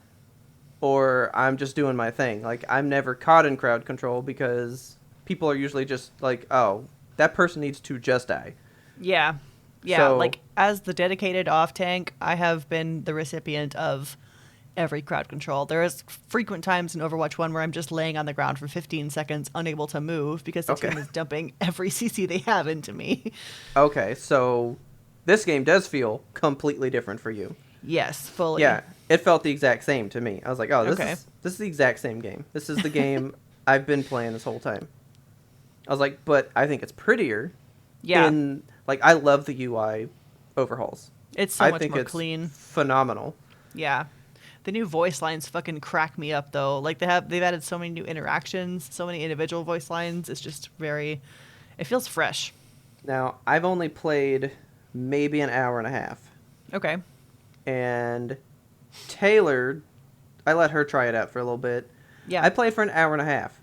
or I'm just doing my thing. Like, I'm never caught in crowd control because people are usually just like, oh, that person needs to just die. Yeah. Yeah. So- Like, as the dedicated off tank, I have been the recipient of every crowd control. There is frequent times in Overwatch 1 where I'm just laying on the ground for 15 seconds, unable to move because the Okay. team is dumping every CC they have into me. Okay, so this game does feel completely different for you. Yes, fully. Yeah, it felt the exact same to me. I was like, oh, Okay. this is the exact same game. This is the game I've been playing this whole time. I was like, but I think it's prettier. Yeah. Like, I love the UI overhauls. It's so I much think more it's clean. phenomenal. Yeah. The new voice lines fucking crack me up though. Like they've added so many new interactions, so many individual voice lines. It's just it feels fresh. Now, I've only played maybe an hour and a half. Okay. And Taylor, I let her try it out for a little bit. Yeah. I played for an hour and a half.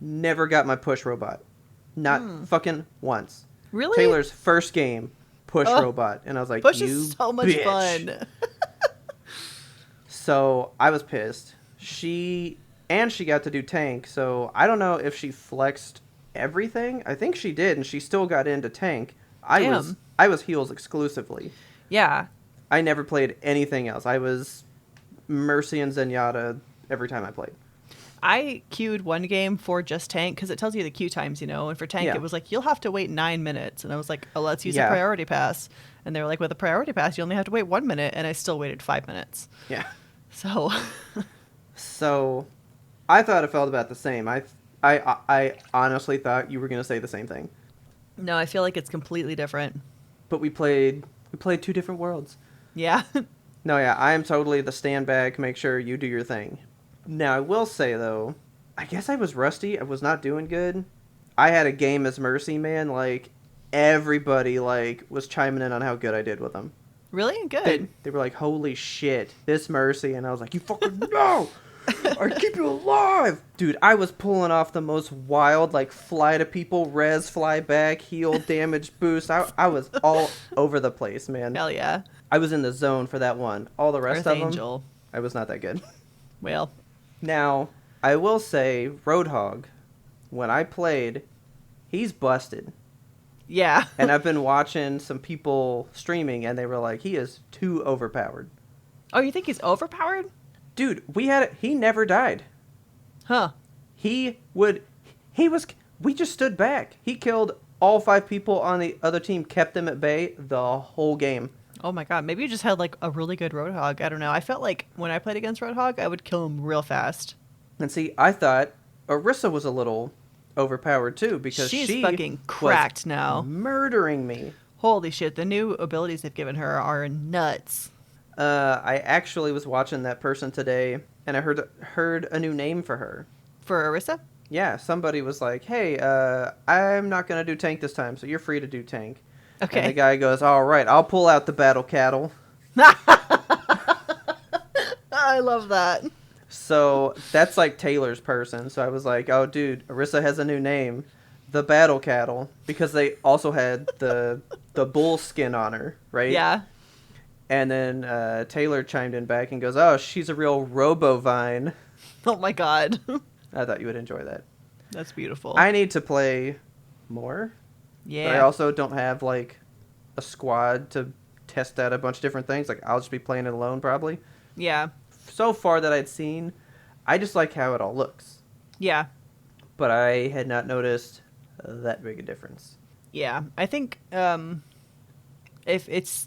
Never got my push robot. Not fucking once. Really? Taylor's first game, push Oh. robot. And I was like, Push you is so much bitch. fun. So I was pissed. She got to do tank, so I don't know if she flexed everything. I think she did, and she still got into tank. Damn. I was heals exclusively. Yeah. I never played anything else. I was Mercy and Zenyatta every time I played. I queued one game for just tank because it tells you the queue times, and for tank Yeah. it was like you'll have to wait 9 minutes, and I was like, oh, let's use Yeah. a priority pass, and they were like, with a priority pass you only have to wait 1 minute, and I still waited 5 minutes. Yeah. So So I thought it felt about the same. I honestly thought you were going to say the same thing. no, I feel like it's completely different. But we played two different worlds. Yeah. No, yeah, I am totally the stand back, make sure you do your thing. Now, I will say, though, I guess I was rusty. I was not doing good. I had a game as Mercy, man. Like, everybody, was chiming in on how good I did with them. Really good. They were like, holy shit, this Mercy. And I was like, you fucking know! I keep you alive! Dude, I was pulling off the most wild, fly to people, res, fly back, heal, damage, boost. I was all over the place, man. Hell yeah. I was in the zone for that one. All the rest Earth of them, Angel. I was not that good. Well, Now, I will say, Roadhog, when I played, he's busted. yeah. And I've been watching some people streaming, and they were like, he is too overpowered. Oh, you think he's overpowered? Dude, he never died. Huh. We just stood back. He killed all 5 people on the other team, kept them at bay the whole game. Oh my god, maybe you just had like a really good Roadhog. I don't know. I felt like when I played against Roadhog, I would kill him real fast. And see, I thought Orisa was a little overpowered too because She's she fucking was cracked now. murdering me. Holy shit, the new abilities they've given her are nuts. I actually was watching that person today, and I heard a new name for her. For Orisa? Yeah, somebody was like, "Hey, I'm not gonna do tank this time, so you're free to do tank." Okay. And the guy goes, "All right, I'll pull out the battle cattle." I love that. So that's like Taylor's person. So I was like, "Oh, dude, Orisa has a new name, the battle cattle," because they also had the bull skin on her, right? Yeah. And then Taylor chimed in back and goes, "Oh, she's a real Robovine." Oh my god. I thought you would enjoy that. That's beautiful. I need to play more. Yeah. But I also don't have like a squad to test out a bunch of different things. Like I'll just be playing it alone probably. Yeah. So far that I'd seen, I just like how it all looks. Yeah. But I had not noticed that big a difference. Yeah. I think if it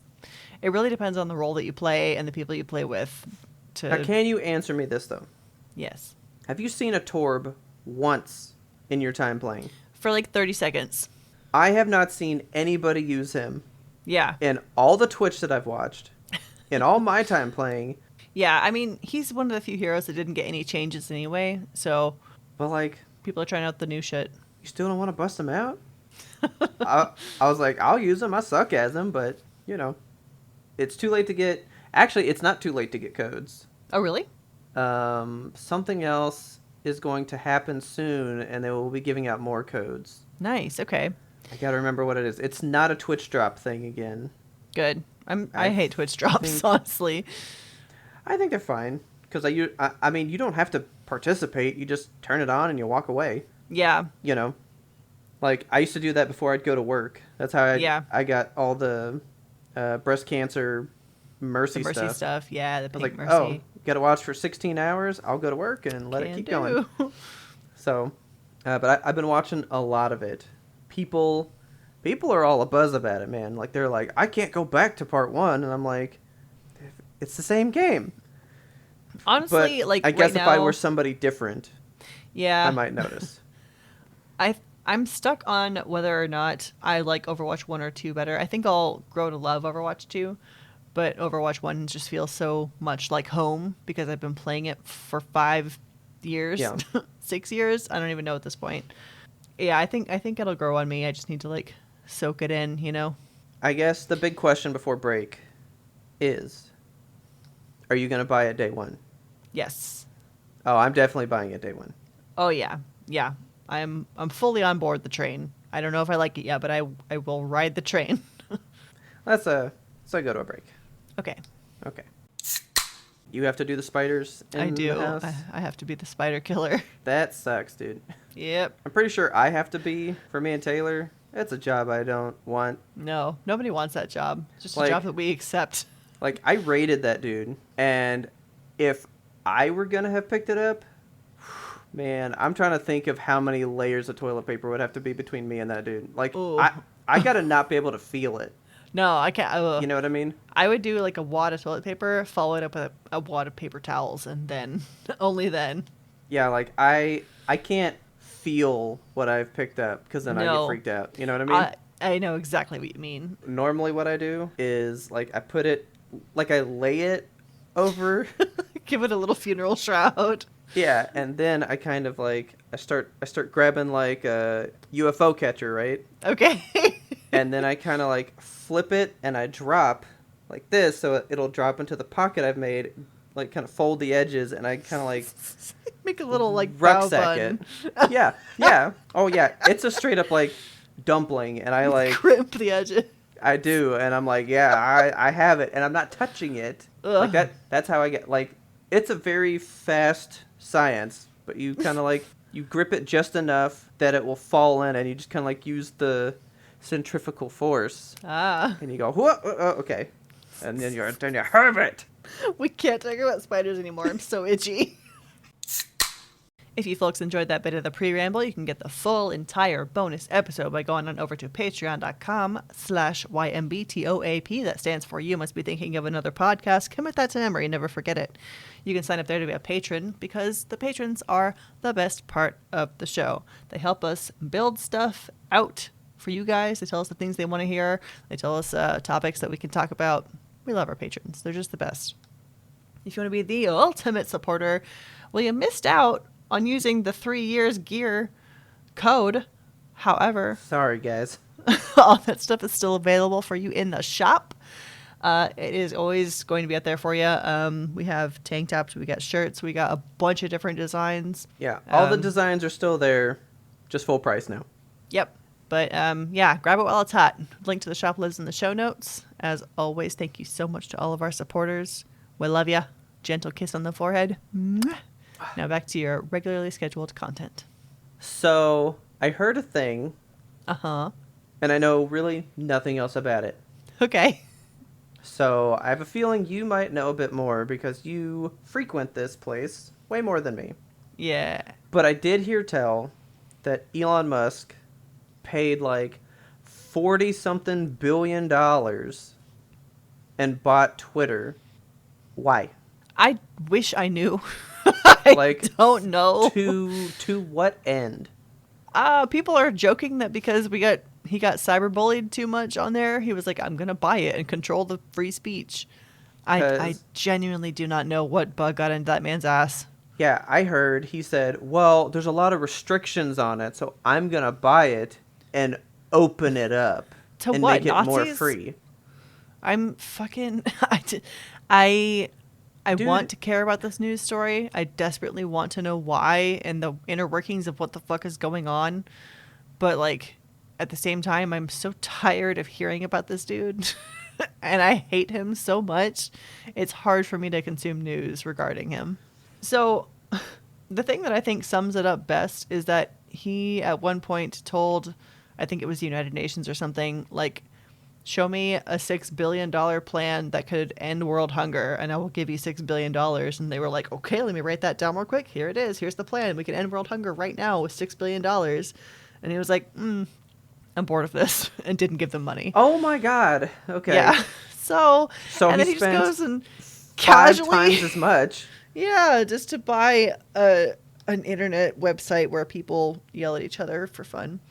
really depends on the role that you play and the people you play with. Now, can you answer me this though? Yes. Have you seen a Torb once in your time playing? For like 30 seconds. I have not seen anybody use him Yeah. in all the Twitch that I've watched, in all my time playing. Yeah, I mean, he's one of the few heroes that didn't get any changes anyway, so But like, people are trying out the new shit. you still don't want to bust him out? I was like, I'll use him. I suck as him, but you know, it's too late to get. Actually, it's not too late to get codes. Oh, really? Something else is going to happen soon, and they will be giving out more codes. Nice. Okay. I gotta remember what it is. It's not a Twitch drop thing again. Good. I I hate Twitch drops, think- honestly. I think they're fine because I mean, you don't have to participate. You just turn it on and you walk away. Yeah. You know, like I used to do that before I'd go to work. That's how I got all the breast cancer mercy, The mercy stuff. Yeah, the I was pink like, mercy. oh, got to watch for 16 hours. I'll go to work and let it keep going. So, but I've been watching a lot of it. People are all abuzz about it, man. Like they're like, I can't go back to part 1, and I'm like, it's the same game. Honestly, But like I guess right if now, I were somebody different, yeah, I might notice. I'm stuck on whether or not I like Overwatch 1 or 2 better. I think I'll grow to love Overwatch 2, but Overwatch 1 just feels so much like home because I've been playing it for 5 years, Yeah. 6 years. I don't even know at this point. Yeah, I think it'll grow on me. I just need to like soak it in, you know? I guess the big question before break is, are you going to buy it day 1? Yes. Oh, I'm definitely buying it day 1. Oh yeah. Yeah. I'm fully on board the train. I don't know if I like it yet, but I will ride the train. Let's go to a break. Okay. Okay. You have to do the spiders in I do. the house? I have to be the spider killer. That sucks, dude. Yep. I'm pretty sure I have to be, for me and Taylor. It's a job I don't want. No, nobody wants that job. It's just Like- a job that we accept. Like, I rated that dude, and if I were going to have picked it up, man, I'm trying to think of how many layers of toilet paper would have to be between me and that dude. Like, Ooh. I got to not be able to feel it. No, I can't. You know what I mean? I would do like a wad of toilet paper, followed up with a wad of paper towels, and then only then. Yeah, like, I can't feel what I've picked up, because then I No. get freaked out. You know what I mean? I know exactly what you mean. Normally what I do is, like, I put it, like, I lay it over. Give it a little funeral shroud. Yeah, and then I kind of, like, I start grabbing, like, a UFO catcher, right? Okay. And then I kind of, like, flip it and I drop like this, so it'll drop into the pocket I've made, like, kind of fold the edges, and I kind of, like, Make a little like bow rucksack it. bun. Yeah. Oh, yeah. It's a straight up, like, dumpling, and I, like, Crimp the edges. I do, and I'm like, yeah, I have it, and I'm not touching it. Ugh. Like, that's how I get, like, it's a very fast science, but you kind of, like, you grip it just enough that it will fall in, and you just kind of, like, use the centrifugal force, Ah. and you go, whoa, okay, and then you herb it. We can't talk about spiders anymore. I'm so itchy. If you folks enjoyed that bit of the pre-ramble, you can get the full entire bonus episode by going on over to patreon.com/YMBTOAP. That stands for You Must Be Thinking of Another Podcast. Commit that to memory. Never forget it. You can sign up there to be a patron because the patrons are the best part of the show. They help us build stuff out for you guys. They tell us the things they want to hear. They tell us topics that we can talk about. We love our patrons. They're just the best. If you want to be the ultimate supporter, well, you missed out on using the 3 years gear code. However, Sorry, guys. all that stuff is still available for you in the shop. It is always going to be out there for you. We have tank tops, we got shirts, we got a bunch of different designs. Yeah, all the designs are still there, just full price now. Yep. But yeah, grab it while it's hot. Link to the shop lives in the show notes. As always, thank you so much to all of our supporters. We love ya. Gentle kiss on the forehead. Mwah. Now back to your regularly scheduled content. So, I heard a thing, Uh-huh. and I know really nothing else about it. Okay. So, I have a feeling you might know a bit more because you frequent this place way more than me. Yeah. But I did hear tell that Elon Musk paid like 40-something billion and bought Twitter. Why? I wish I knew. I Like, don't know. To what end? People are joking that because he got cyberbullied too much on there, he was like, I'm gonna buy it and control the free speech. I genuinely do not know what bug got into that man's ass. Yeah, I heard he said, well, there's a lot of restrictions on it, so I'm gonna buy it and open it up To and what, make it more Nazis? free. I'm fucking I Dude. want to care about this news story. I desperately want to know why and the inner workings of what the fuck is going on. But like at the same time, I'm so tired of hearing about this dude. And I hate him so much. It's hard for me to consume news regarding him. So the thing that I think sums it up best is that he at one point told, I think it was the United Nations or something, like, show me a $6 billion plan that could end world hunger, and I will give you $6 billion. And they were like, okay, let me write that down real quick. Here it is. Here's the plan. We can end world hunger right now with $6 billion. And he was like, I'm bored of this, and didn't give them money. Oh my god. Okay. Yeah. So and then he he just spent goes and 5 casually, times as much. yeah, just to buy an internet website where people yell at each other for fun.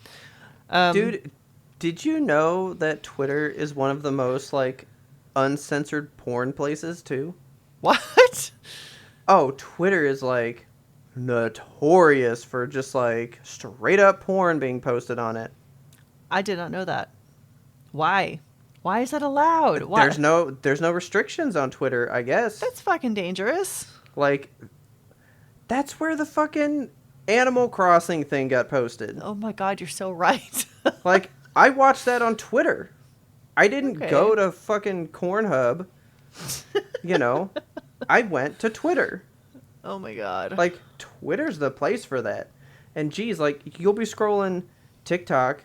Dude, did you know that Twitter is one of the most, like, uncensored porn places, too? What? Oh, Twitter is, like, notorious for just, like, straight-up porn being posted on it. I did not know that. Why? Why is that allowed? Why? There's no restrictions on Twitter, I guess. That's fucking dangerous. Like, that's where the fucking Animal Crossing thing got posted. Oh my god, you're so right. Like, I watched that on Twitter. I didn't Okay. go to fucking Cornhub. You know, I went to Twitter. Oh my god. Like, Twitter's the place for that. And geez, like, you'll be scrolling TikTok,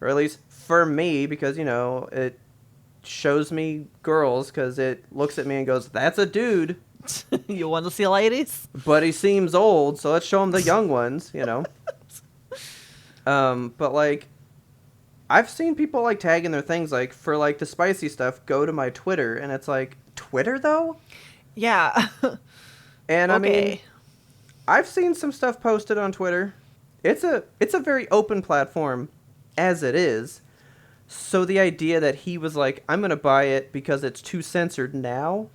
or at least for me, because, you know, it shows me girls, because it looks at me and goes, that's a dude, You want to see ladies? but he seems old, so let's show him the young ones, you know. But, like, I've seen people, like, tagging their things, like, for, like, the spicy stuff, go to my Twitter, and it's like, Twitter, though? Yeah. And, I mean, Okay. I've seen some stuff posted on Twitter. It's a very open platform, as it is. So the idea that he was like, I'm going to buy it because it's too censored now,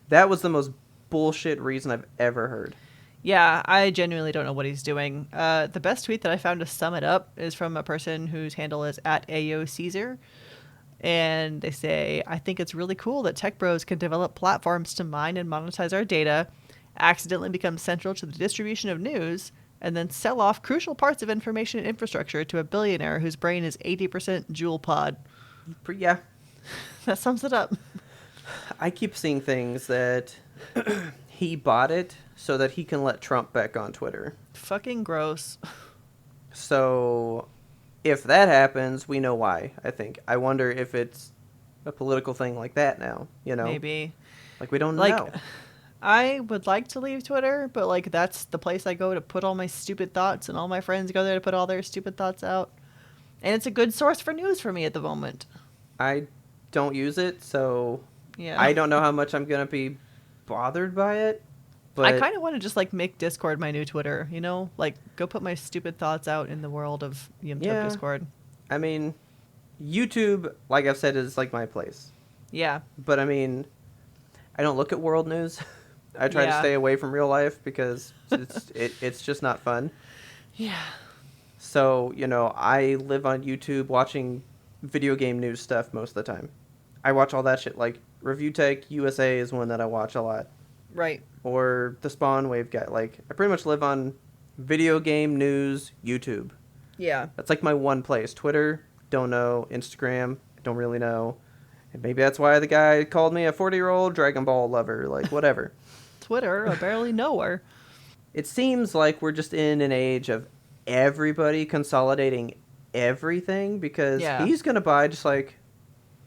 that was the most bullshit reason I've ever heard. Yeah, I genuinely don't know what he's doing. The best tweet that I found to sum it up is from a person whose handle is @AOCaesar. And they say, I think it's really cool that tech bros can develop platforms to mine and monetize our data, accidentally become central to the distribution of news, and then sell off crucial parts of information infrastructure to a billionaire whose brain is 80% jewel pod. Yeah, That sums it up. I keep seeing things that he bought it so that he can let Trump back on Twitter. Fucking gross. So if that happens, we know why, I think. I wonder if it's a political thing like that now, you know? Maybe. Like, we don't Like, know. I would like to leave Twitter, but like that's the place I go to put all my stupid thoughts, and all my friends go there to put all their stupid thoughts out. And it's a good source for news for me at the moment. I don't use it, so Yeah. I don't know how much I'm gonna be bothered by it. I But kind of want to just like make Discord my new Twitter, you know? Like go put my stupid thoughts out in the world of YumTub yeah, Discord. I mean, YouTube, like I've said, is like my place. Yeah. But I mean, I don't look at world news. I try to Yeah. stay away from real life because it's just not fun. Yeah. So, I live on YouTube watching video game news stuff most of the time. I watch all that shit. Like, Review Tech USA is one that I watch a lot. Right. Or the Spawn Wave guy. Like, I pretty much live on video game news YouTube. Yeah. That's like my one place. Twitter, don't know. Instagram, don't really know. And maybe that's why the guy called me a 40-year-old Dragon Ball lover. Like, whatever. Twitter, I barely know her. It seems like we're just in an age of everybody consolidating everything because Yeah. he's going to buy just like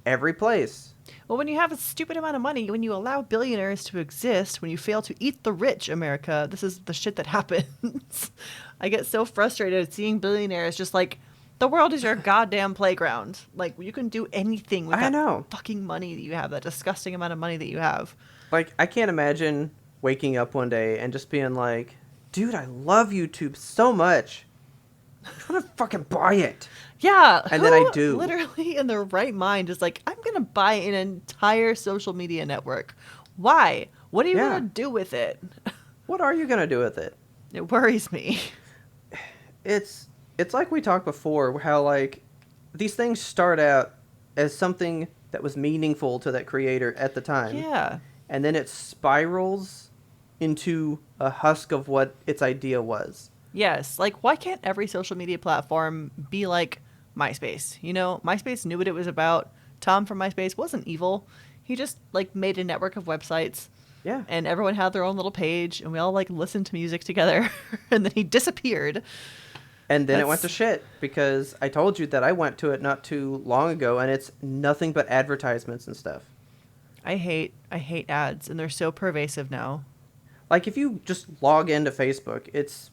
every place. Well, when you have a stupid amount of money, when you allow billionaires to exist, when you fail to eat the rich, America, this is the shit that happens. I get so frustrated seeing billionaires just like, the world is your goddamn playground. Like, you can do anything with I that know. fucking money that you have, that disgusting amount of money that you have. Like, I can't imagine waking up one day and just being like, dude, I love YouTube so much. I just want to fucking buy it. Yeah. And then I who do. Literally in their right mind is like, I'm going to buy an entire social media network. Why? What are you Yeah. going to do with it? What are you going to do with it? It worries me. It's like we talked before, how like these things start out as something that was meaningful to that creator at the time. Yeah. And then it spirals into a husk of what its idea was. Yes. Like, why can't every social media platform be like MySpace? You know, MySpace knew what it was about. Tom from MySpace wasn't evil. He just, like, made a network of websites. Yeah. And everyone had their own little page, and we all, like, listened to music together. And then he disappeared. And then it went to That's- shit because I told you that I went to it not too long ago and it's nothing but advertisements and stuff. I hate ads, and they're so pervasive now. Like if you just log into Facebook, it's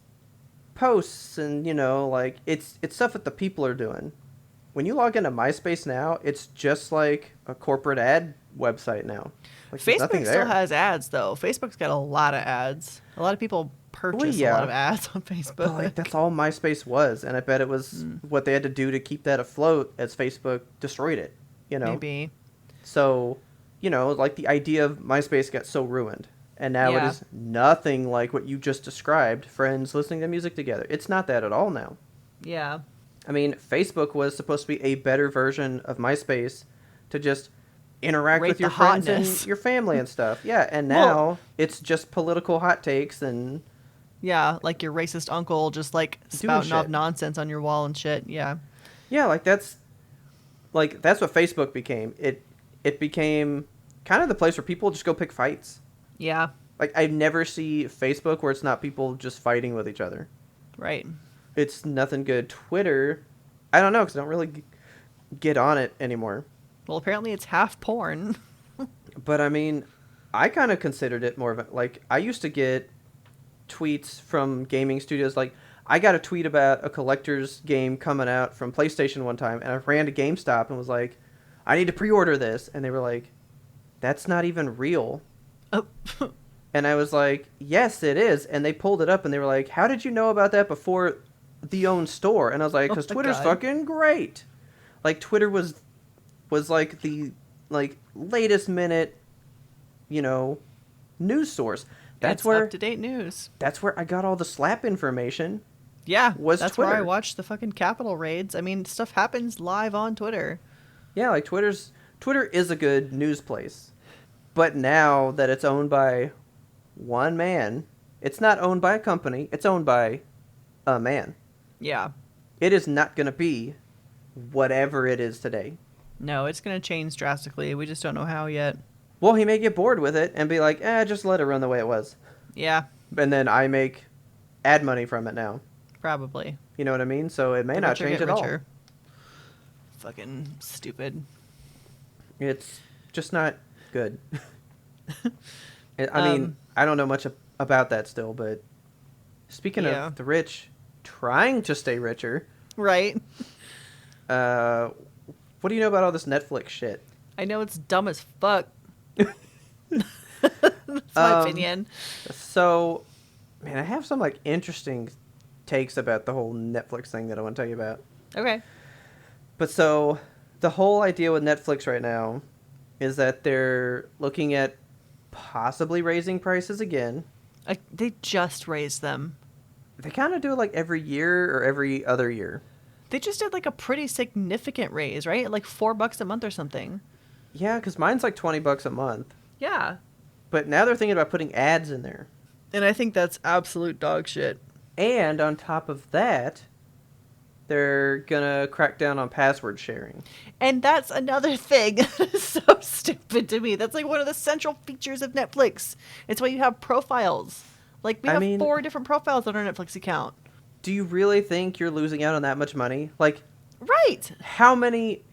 posts and like it's stuff that the people are doing. When you log into MySpace now, it's just like a corporate ad website now. Like there's nothing Facebook there. still has ads, though. Facebook's got a lot of ads. A lot of people purchase yeah. a lot of ads on Facebook. But like that's all MySpace was, and I bet it was what they had to do to keep that afloat as Facebook destroyed it. Maybe. So, like the idea of MySpace got so ruined. And now it Yeah. is nothing like what you just described, friends listening to music together. It's not that at all now. Yeah. I mean, Facebook was supposed to be a better version of MySpace to just interact Rate with your the friends hotness. and your family and stuff. Yeah, and now it's just political hot takes and Yeah, like your racist uncle just like spouting off shit. nonsense on your wall and shit. Yeah. yeah, that's what Facebook became. It became kind of the place where people just go pick fights. Yeah. Like I never see Facebook where it's not people just fighting with each other. Right. It's nothing good. Twitter, I don't know because I don't really get on it anymore. Well, apparently it's half porn. But I mean, I kind of considered it more of a, like I used to get tweets from gaming studios. Like I got a tweet about a collector's game coming out from PlayStation one time, and I ran to GameStop and was like, "I need to pre-order this," and they were like, "That's not even real." Oh. And I was like, "Yes, it is." And they pulled it up and they were like, "How did you know about that before the own store?" And I was like, "Because Oh my Twitter's God. fucking great." Like Twitter was like the latest minute, news source. That's It's where up to date news. that's where I got all the slap information. Yeah. Was that's where I Twitter. watched the fucking Capitol raids. I mean, stuff happens live on Twitter. Yeah, like Twitter is a good news place. But now that it's owned by one man, it's not owned by a company, it's owned by a man. Yeah. It is not going to be whatever it is today. No, it's going to change drastically. We just don't know how yet. Well, he may get bored with it and be like, just let it run the way it was. Yeah, And then I make ad money from it now. probably. You know what I mean? So it may The not richer change get at all. richer. Fucking stupid. It's just not good. I mean, I don't know much about that still, but speaking Yeah. of the rich trying to stay richer, Right. uh, what do you know about all this Netflix shit? I know it's dumb as fuck. That's my Um, opinion. so, man, I have some like interesting takes about the whole Netflix thing that I want to tell you about. Okay. But so, the whole idea with Netflix right now is that they're looking at possibly raising prices again. They just raised them. They kind of do it like every year or every other year. They just did like a pretty significant raise, right? Like $4 a month or something. Yeah, because mine's like $20 a month. Yeah. But now they're thinking about putting ads in there. And I think that's absolute dog shit. And on top of that, they're gonna crack down on password sharing. And that's another thing that is so stupid to me. That's like one of the central features of Netflix. It's why you have profiles. Like we I have mean, 4 different profiles on our Netflix account. do you really think you're losing out on that much money? Like, Right. how many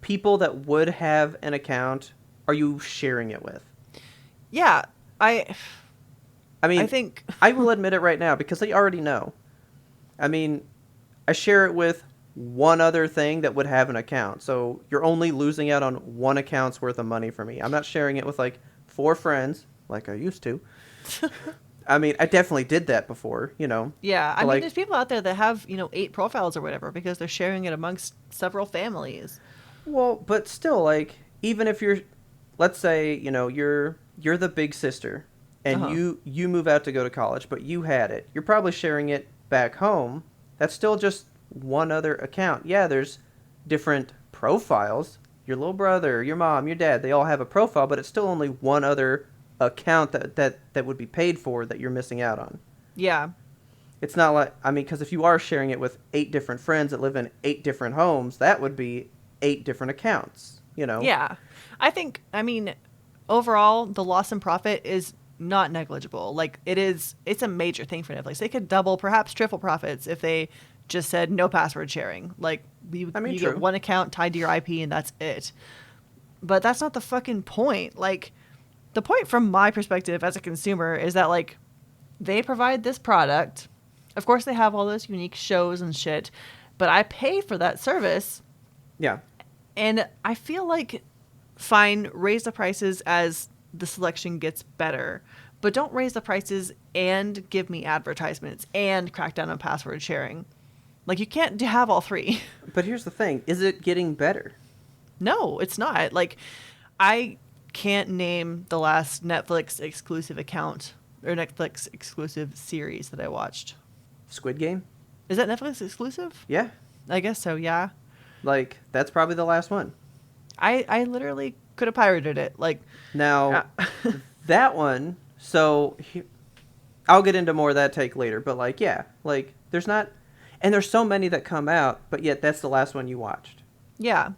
people that would have an account are you sharing it with? Yeah. I I mean, think I will admit it right now because they already know. I mean, I share it with one other thing that would have an account. So you're only losing out on one account's worth of money for me. I'm not sharing it with like 4 friends like I used to. I mean, I definitely did that before, you know. yeah, I But mean like, there's people out there that have, 8 profiles or whatever because they're sharing it amongst several families. well, but still, like, even if you're, let's say, you know, you're the big sister, and Uh-huh. you move out to go to college, but you had it. You're probably sharing it back home. That's still just one other account. Yeah, there's different profiles. Your little brother, your mom, your dad, they all have a profile, but it's still only one other account that would be paid for that you're missing out on. Yeah. It's not like, I mean, because if you are sharing it with 8 different friends that live in 8 different homes, that would be 8 different accounts, you know? Yeah. I mean, overall, the loss in profit is not negligible. Like, it's a major thing for Netflix. They could double, perhaps triple profits if they just said no password sharing. Like, I mean, you true. get one account tied to your IP and that's it. But that's not the fucking point. Like, the point from my perspective as a consumer is that, like, they provide this product. Of course, they have all those unique shows and shit, but I pay for that service. Yeah. And I feel like, fine, raise the prices as the selection gets better, but don't raise the prices and give me advertisements and crack down on password sharing. Like, you can't have all 3. But here's the thing. Is it getting better? No, it's not. Like, I can't name the last Netflix exclusive account or Netflix exclusive series that I watched. Squid Game? Is that Netflix exclusive? Yeah. I guess so, yeah. Like, that's probably the last one. I literally could have pirated it. Like, Now, that one, so I'll get into more of that take later, but like, yeah, like, there's not, and there's so many that come out, but yet that's the last one you watched. yeah.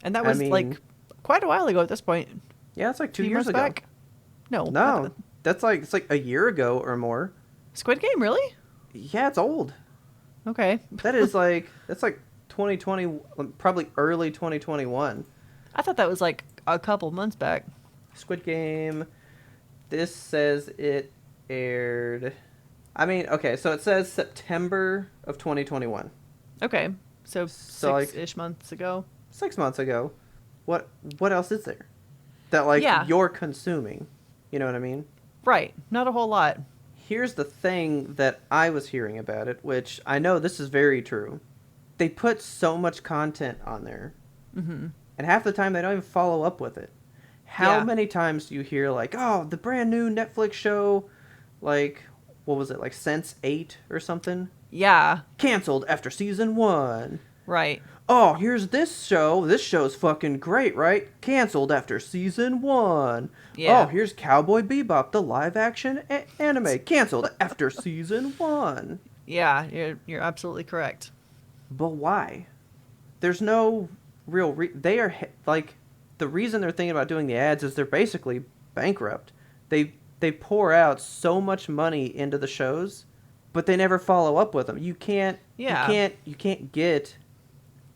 And that I was, mean, like, quite a while ago at this point. Yeah, it's like 2 Few years months ago. back? No. No, that's like, it's like a year ago or more. Squid Game, really? Yeah, it's old. Okay. That's like 2020, probably early 2021. I thought that was, like, a couple months back. Squid Game, this says it aired, I mean, okay, so it says September of 2021. Okay. So, So, like, 6-ish months ago. 6 months ago. What else is there that like Yeah. you're consuming? You know what I mean? Right. Not a whole lot. Here's the thing that I was hearing about it, which I know this is very true. They put so much content on there, Mm-hmm. and half the time they don't even follow up with it. How Yeah. many times do you hear like, "Oh, the brand new Netflix show, like what was it, like Sense8 or something, Yeah. canceled after season 1." Right. Oh, here's this show. This show's fucking great, right? Canceled after season 1. Yeah. Oh, here's Cowboy Bebop, the live-action anime. Canceled after season 1. Yeah. You're absolutely correct. But why? There's no real... they are, like... The reason they're thinking about doing the ads is they're basically bankrupt. They pour out so much money into the shows, but they never follow up with them. You can't... Yeah. You can't get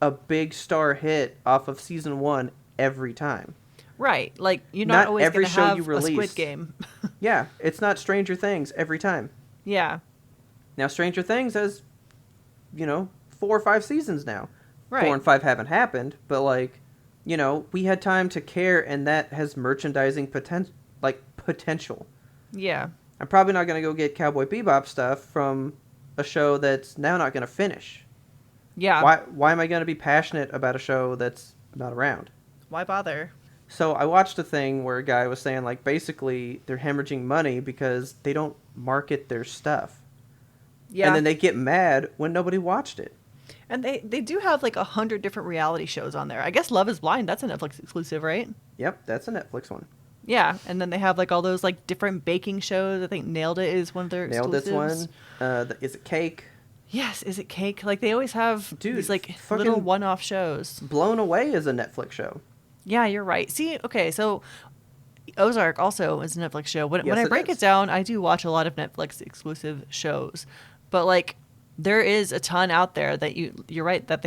a big star hit off of season 1 every time. Right. Like, you're not Not always going every to show you have a Squid release. Game. Yeah, it's not Stranger Things every time. Yeah. Now, Stranger Things has, 4 or 5 seasons now. Four Right. and five haven't happened, but like, we had time to care, and that has merchandising potential. Yeah. I'm probably not going to go get Cowboy Bebop stuff from a show that's now not going to finish. Yeah. Why am I going to be passionate about a show that's not around? Why bother? So I watched a thing where a guy was saying, like, basically they're hemorrhaging money because they don't market their stuff. Yeah. And then they get mad when nobody watched it. And they do have like 100 different reality shows on there. I guess Love is Blind, that's a Netflix exclusive, right? Yep, that's a Netflix one. Yeah. And then they have like all those like different baking shows. I think Nailed It is one of their Nailed exclusives. This one. Is it Cake? Yes. Is it Cake? Like they always have Dude, these like fucking little one-off shows. Blown Away is a Netflix show. Yeah, you're right. See, okay, so Ozark also is a Netflix show. When Yes, I it break is. it down, I do watch a lot of Netflix exclusive shows. But like there is a ton out there that you're right that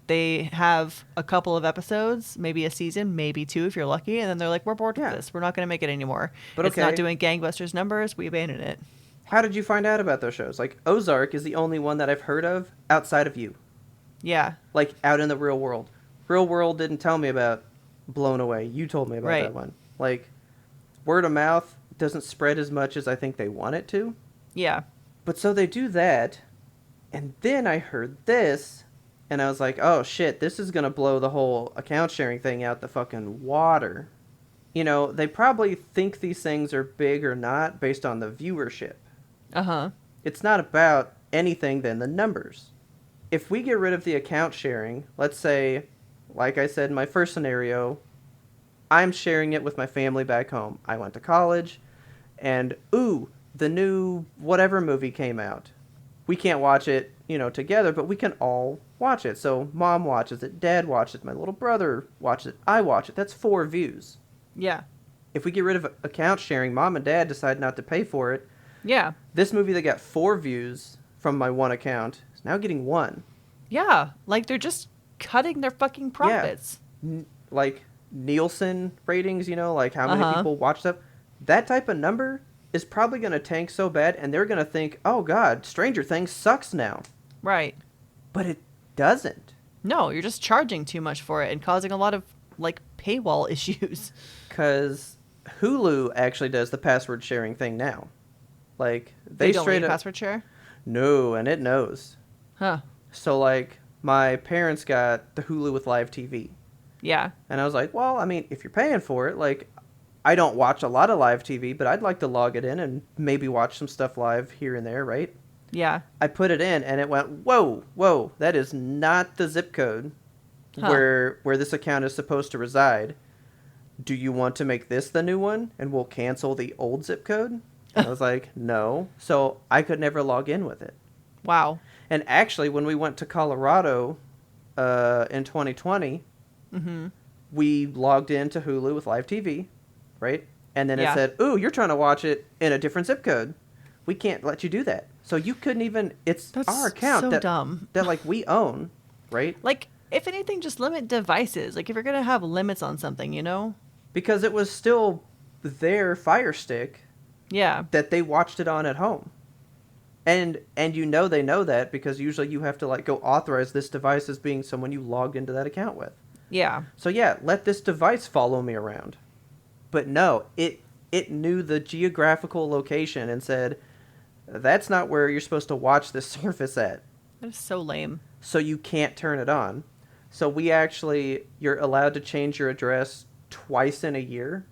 they have a couple of episodes, maybe a season, maybe two if you're lucky, and then they're like, we're bored Yeah. with this. We're not going to make it anymore. But It's not okay. doing gangbusters numbers. We abandon it. How did you find out about those shows? Like, Ozark is the only one that I've heard of outside of you. Yeah. Like, out in the real world. Real world didn't tell me about Blown Away. You told me about Right. that one. Like, word of mouth doesn't spread as much as I think they want it to. Yeah. But so they do that, and then I heard this, and I was like, oh shit, this is gonna blow the whole account sharing thing out the fucking water. They probably think these things are big or not based on the viewership. Uh-huh. It's not about anything than the numbers. If we get rid of the account sharing, let's say, like I said in my first scenario, I'm sharing it with my family back home. I went to college, and the new whatever movie came out. We can't watch it, together, but we can all watch it. So mom watches it, dad watches it, my little brother watches it, I watch it. That's 4 views. Yeah. If we get rid of account sharing, mom and dad decide not to pay for it. Yeah. This movie that got 4 views from my one account is now getting 1. Yeah. Like they're just cutting their fucking profits. Like Nielsen ratings, like how many Uh-huh. people watch stuff. That type of number is probably going to tank so bad, and they're going to think, oh god, Stranger Things sucks now. Right. But it doesn't. No, you're just charging too much for it and causing a lot of like paywall issues. Because Hulu actually does the password sharing thing now. Like, They don't let straight you up... password share? No, and it knows. Huh. So, like, my parents got the Hulu with live TV. Yeah. And I was like, well, I mean, if you're paying for it, like, I don't watch a lot of live TV, but I'd like to log it in and maybe watch some stuff live here and there, right? Yeah. I put it in, and it went, whoa, that is not the zip code Huh. where this account is supposed to reside. Do you want to make this the new one, and we'll cancel the old zip code? And I was like, no. So I could never log in with it. Wow. And actually, when we went to Colorado in 2020, Mm-hmm. we logged into Hulu with live TV, right? And then Yeah. it said, ooh, you're trying to watch it in a different zip code. We can't let you do that. So you couldn't even, it's That's our account so that, dumb. that like we own, right? Like, if anything, just limit devices. Like, if you're going to have limits on something, Because it was still their Fire Stick Yeah. that they watched it on at home. And they know that because usually you have to like go authorize this device as being someone you logged into that account with. Yeah. So yeah, let this device follow me around. But no, it knew the geographical location and said, that's not where you're supposed to watch this service at. That is so lame. So you can't turn it on. So you're allowed to change your address twice in a year.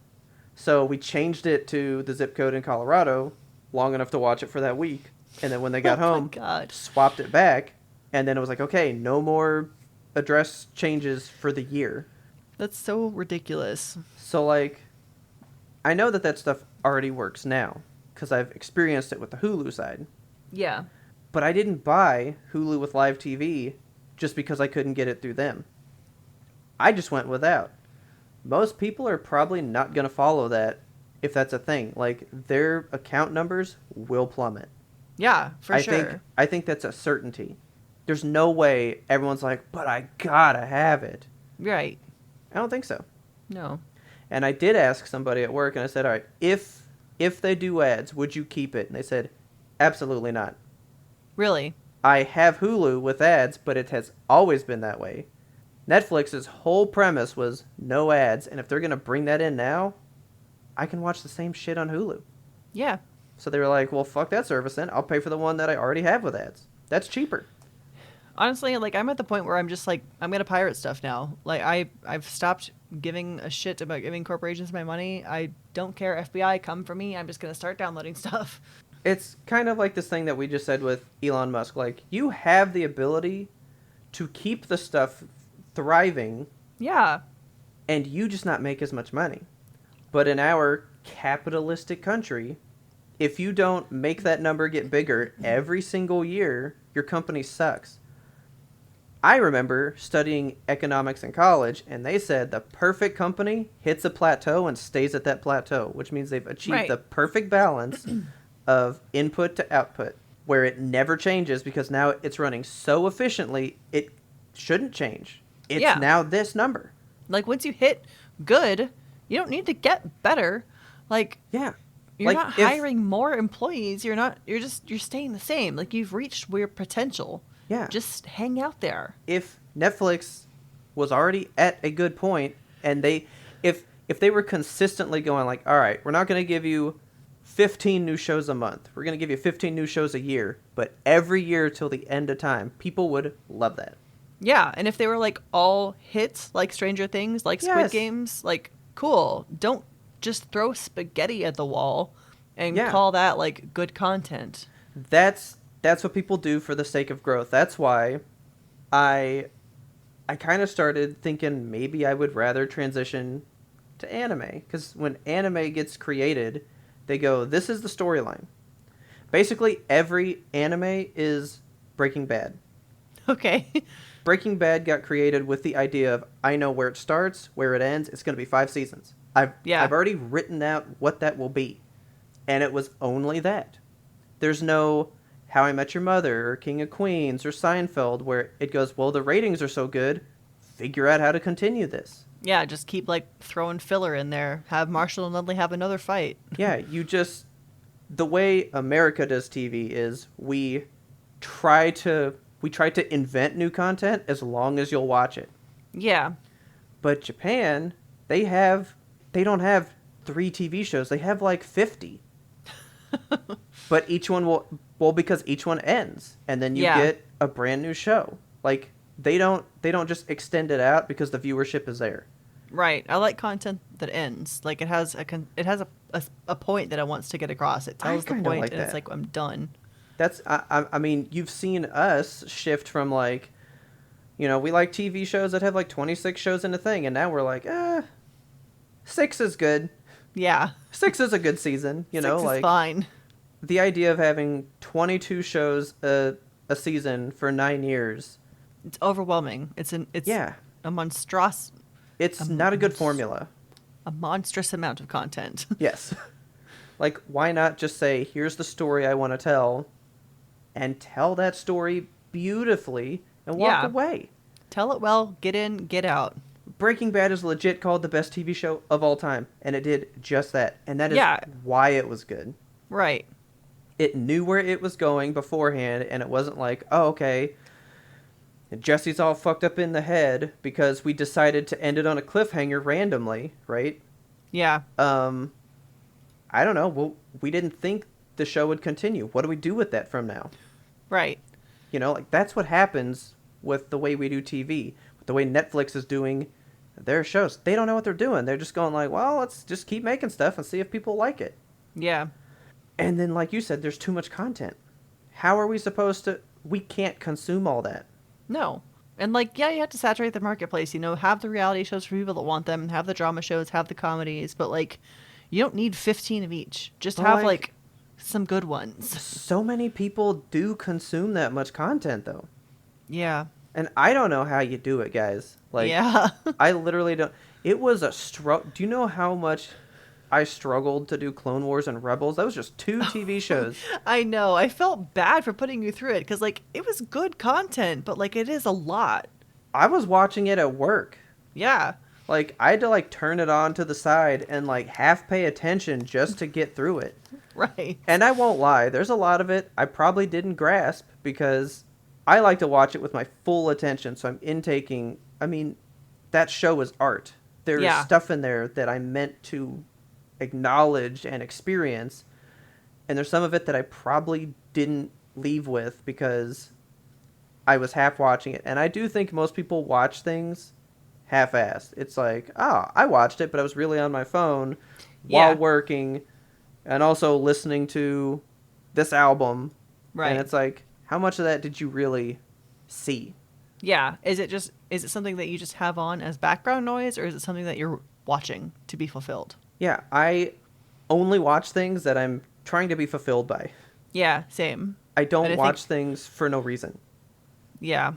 So we changed it to the zip code in Colorado long enough to watch it for that week. And then when they got Oh my home, God. swapped it back. And then it was like, okay, no more address changes for the year. That's so ridiculous. So, like, I know that stuff already works now because I've experienced it with the Hulu side. Yeah. But I didn't buy Hulu with live TV just because I couldn't get it through them. I just went without. Most people are probably not going to follow that if that's a thing. Like, their account numbers will plummet. Yeah, for sure. I think that's a certainty. There's no way everyone's like, but I gotta have it. Right. I don't think so. No. And I did ask somebody at work, and I said, all right, if they do ads, would you keep it? And they said, absolutely not. Really? I have Hulu with ads, but it has always been that way. Netflix's whole premise was no ads, and if they're going to bring that in now, I can watch the same shit on Hulu. Yeah. So they were like, well, fuck that service then. I'll pay for the one that I already have with ads. That's cheaper. Honestly, like, I'm at the point where I'm just like, I'm gonna pirate stuff now. Like, I've stopped giving a shit about giving corporations my money. I don't care. FBI, come for me. I'm just gonna start downloading stuff. It's kind of like this thing that we just said with Elon Musk. Like, you have the ability to keep the stuff thriving, Yeah. and you just not make as much money. But in our capitalistic country, if you don't make that number get bigger every single year, your company sucks. I remember studying economics in college, and they said the perfect company hits a plateau and stays at that plateau, which means they've achieved Right. the perfect balance of input to output, where it never changes because now it's running so efficiently, it shouldn't change. It's Yeah. now this number. Like, once you hit good, you don't need to get better. Like, Yeah. you're Like, not if- hiring more employees. You're staying the same. Like, you've reached your potential. Yeah. Just hang out there. If Netflix was already at a good point, and if they were consistently going like, all right, we're not going to give you 15 new shows a month, we're going to give you 15 new shows a year, but every year till the end of time, people would love that. Yeah, and if they were like all hits, like Stranger Things, like Squid Yes. Games, like, cool. Don't just throw spaghetti at the wall and Yeah. call that like good content. That's what people do for the sake of growth. That's why I kind of started thinking maybe I would rather transition to anime, because when anime gets created, they go, this is the storyline. Basically, every anime is Breaking Bad. Okay. Breaking Bad got created with the idea of, I know where it starts, where it ends. It's going to be 5 seasons. I've already written out what that will be. And it was only that. There's no How I Met Your Mother or King of Queens or Seinfeld where it goes, well, the ratings are so good, figure out how to continue this. Yeah, just keep like throwing filler in there. Have Marshall and Ludley have another fight. Yeah, the way America does TV is we try to invent new content as long as you'll watch it. Yeah. But Japan, they don't have 3 TV shows. They have like 50. But each one because each one ends, and then you get a brand new show. Like, they don't just extend it out because the viewership is there. Right. I like content that ends. Like, it has a point that it wants to get across. It tells the kinda point, like and it's that. like, I'm done. That's I mean, you've seen us shift from like, we like TV shows that have like 26 shows in a thing, and now we're like, 6 is good. Yeah. 6 is a good season, Six know, is like fine. the idea of having 22 shows a season for 9 years. It's overwhelming. It's Yeah. a monstrous It's not a good formula. a monstrous amount of content. Yes. Like, why not just say, here's the story I want to tell, and tell that story beautifully and walk away. Tell it well, get in, get out. Breaking Bad is legit called the best TV show of all time, and it did just that. And that is why it was good. Right. It knew where it was going beforehand, and it wasn't like, oh, okay, Jesse's all fucked up in the head because we decided to end it on a cliffhanger randomly, right? Yeah. I don't know. Well, we didn't think the show would continue. What do we do with that from now? Right. Like, that's what happens with the way we do TV, with the way Netflix is doing their shows. They don't know what they're doing. They're just going like, well, let's just keep making stuff and see if people like it. Yeah. And then, like you said, there's too much content. How are we supposed to... We can't consume all that. No. And like, yeah, you have to saturate the marketplace, have the reality shows for people that want them, have the drama shows, have the comedies, but like, you don't need 15 of each. Just But, have like, like some good ones. So many people do consume that much content, though. Yeah. And I don't know how you do it, guys. Like, yeah. I literally don't... It was a struggle. Do you know how much I struggled to do Clone Wars and Rebels? That was just 2 TV shows. I know. I felt bad for putting you through it because like, it was good content, but like, it is a lot. I was watching it at work. Yeah. Like, I had to, like, turn it on to the side and, like, half pay attention just to get through it. Right. And I won't lie, there's a lot of it I probably didn't grasp because I like to watch it with my full attention, so I'm intaking. I mean, that show is art. There's Yeah. stuff in there that I'm meant to acknowledge and experience, and there's some of it that I probably didn't leave with because I was half watching it. And I do think most people watch things half-assed. It's like, oh, I watched it, but I was really on my phone while Yeah. working and also listening to this album. Right. And it's like, how much of that did you really see? Yeah. Is it something that you just have on as background noise, or is it something that you're watching to be fulfilled? Yeah, I only watch things that I'm trying to be fulfilled by. Yeah, same. I don't And I watch think- things for no reason. Yeah.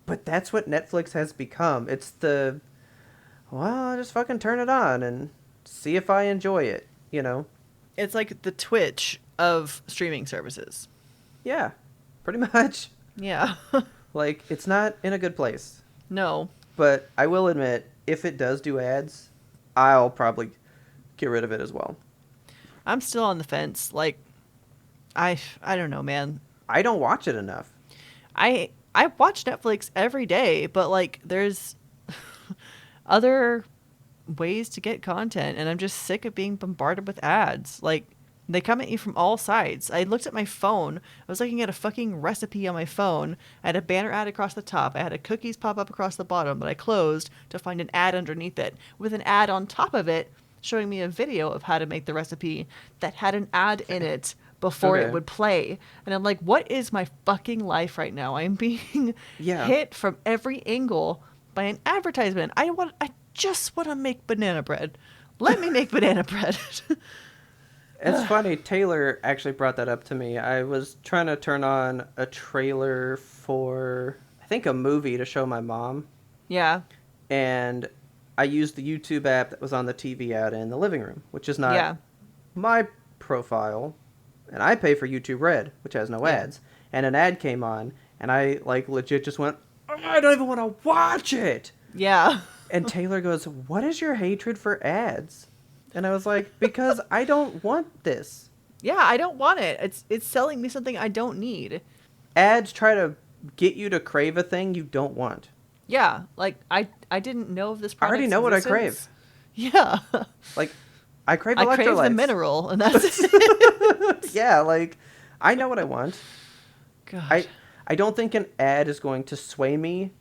But that's what Netflix has become. It's the, well, just fucking turn it on and see if I enjoy it, you know? It's like the Twitch of streaming services. Yeah, pretty much. Yeah. Like, it's not in a good place. No. But I will admit, if it does do ads, I'll probably get rid of it as well. I'm still on the fence. Like, I don't know, man. I don't watch it enough. I watch Netflix every day, but like there's other ways to get content, and I'm just sick of being bombarded with ads. Like, they come at you from all sides. I looked at my phone. I was looking at a fucking recipe on my phone. I had a banner ad across the top. I had a cookies pop up across the bottom, but I closed to find an ad underneath it with an ad on top of it showing me a video of how to make the recipe that had an ad in it before Okay. it would play. And I'm like, what is my fucking life right now? I'm being Yeah. hit from every angle by an advertisement. I just want to make banana bread. Let me make banana bread. It's funny, Taylor actually brought that up to me. I was trying to turn on a trailer for, I think, a movie to show my mom. Yeah. And I used the YouTube app that was on the TV out in the living room, which is not Yeah. my profile. And I pay for YouTube Red, which has no Yeah. ads. And an ad came on, and I, like, legit just went, "Oh, I don't even want to watch it!" Yeah. And Taylor goes, "What is your hatred for ads?" And I was like, because I don't want this. Yeah, I don't want it. It's selling me something I don't need. Ads try to get you to crave a thing you don't want. Yeah, like I didn't know of this I product. already know what I crave. Yeah. Like, I crave I electrolytes. crave the mineral, and that's it. Yeah, like, I know what I want. God. I don't think an ad is going to sway me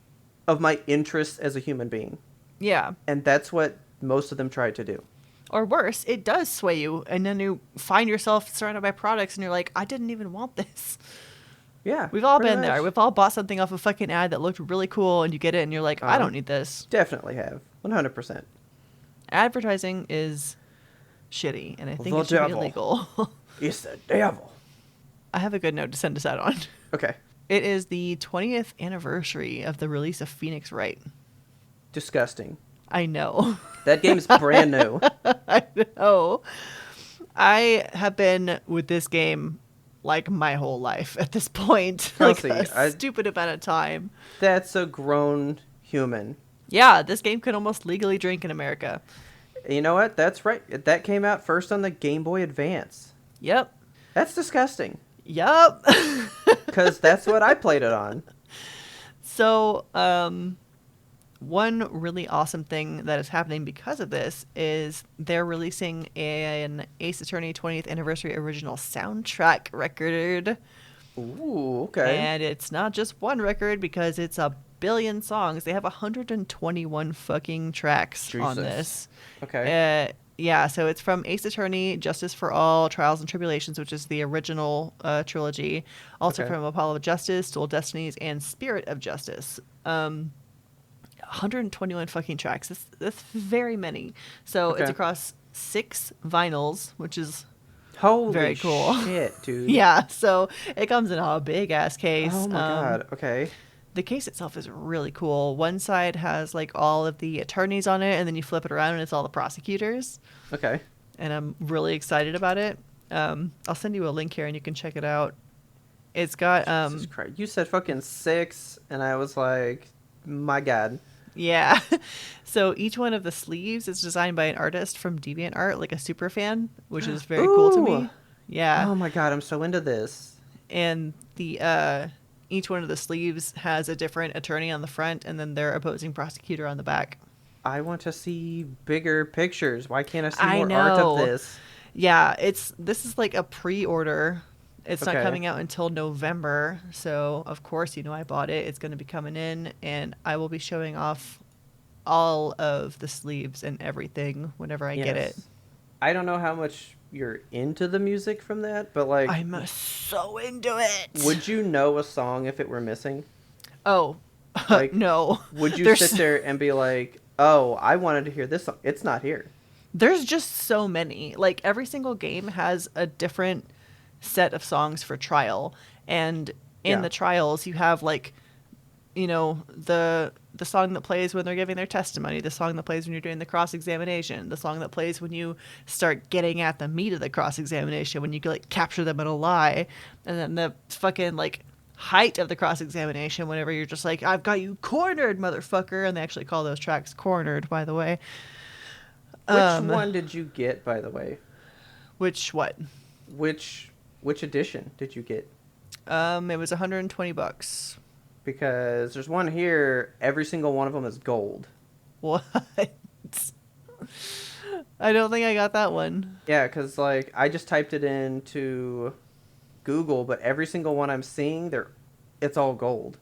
of my interests as a human being. Yeah. And that's what most of them try to do. Or worse, it does sway you, and then you find yourself surrounded by products, and you're like, I didn't even want this. Yeah. We've all pretty been there. much. We've all bought something off a fucking ad that looked really cool, and you get it, and you're like, I don't need this. Definitely have. 100%. Advertising is shitty, and I think The it should devil. be illegal. It's the devil. I have a good note to send us out on. Okay. It is the 20th anniversary of the release of Phoenix Wright. Disgusting. I know. That game's brand new. I know. I have been with this game like my whole life at this point. Kelsey, like a stupid amount of time. That's a grown human. Yeah, this game could almost legally drink in America. You know what? That's right. That came out first on the Game Boy Advance. Yep. That's disgusting. Yup. Because that's what I played it on. So, one really awesome thing that is happening because of this is they're releasing an Ace Attorney 20th Anniversary Original Soundtrack record. Ooh, okay. And it's not just one record because it's a billion songs. They have 121 fucking tracks on Jesus. this. Okay. Yeah, so it's from Ace Attorney, Justice for All, Trials and Tribulations, which is the original trilogy. Also Okay. from Apollo of Justice, Dual Destinies, and Spirit of Justice. 121 fucking tracks. That's very many. So it's Okay. across 6 vinyls, which is Holy very cool. shit, dude. yeah. So it comes in a big ass case. Oh my god. Okay. The case itself is really cool. One side has like all of the attorneys on it, and then you flip it around and it's all the prosecutors. Okay. And I'm really excited about it. I'll send you a link here and you can check it out. It's got Jesus Christ. You said fucking 6, and I was like, my god. Yeah. So each one of the sleeves is designed by an artist from DeviantArt, like a super fan, which is very cool to Ooh. me. Yeah. Oh my god, I'm so into this. And the each one of the sleeves has a different attorney on the front and then their opposing prosecutor on the back. I want to see bigger pictures. Why can't I see I more art of know. this? Yeah, this is like a pre-order. It's not Okay. coming out until November, so of course, I bought it. It's going to be coming in, and I will be showing off all of the sleeves and everything whenever I get it. Yes. I don't know how much you're into the music from that, but like, I'm so into it. would you know a song if it were missing? Oh, Like, no. would you sit There's there and be like, "Oh, I wanted to hear this song. It's not here." there's just so many. Like every single game has a different set of songs for trial, and in Yeah. the trials you have like the song that plays when they're giving their testimony, the song that plays when you're doing the cross examination, the song that plays when you start getting at the meat of the cross examination, when you like capture them in a lie, and then the fucking like height of the cross examination whenever you're just like, I've got you cornered, motherfucker. And they actually call those tracks cornered, by the way. Which Um, one did you get, by the way? which what? Which edition did you get? It was $120. Because there's one here, every single one of them is gold. What? I don't think I got that one. Yeah, because like I just typed it into Google, but every single one I'm seeing, it's all gold.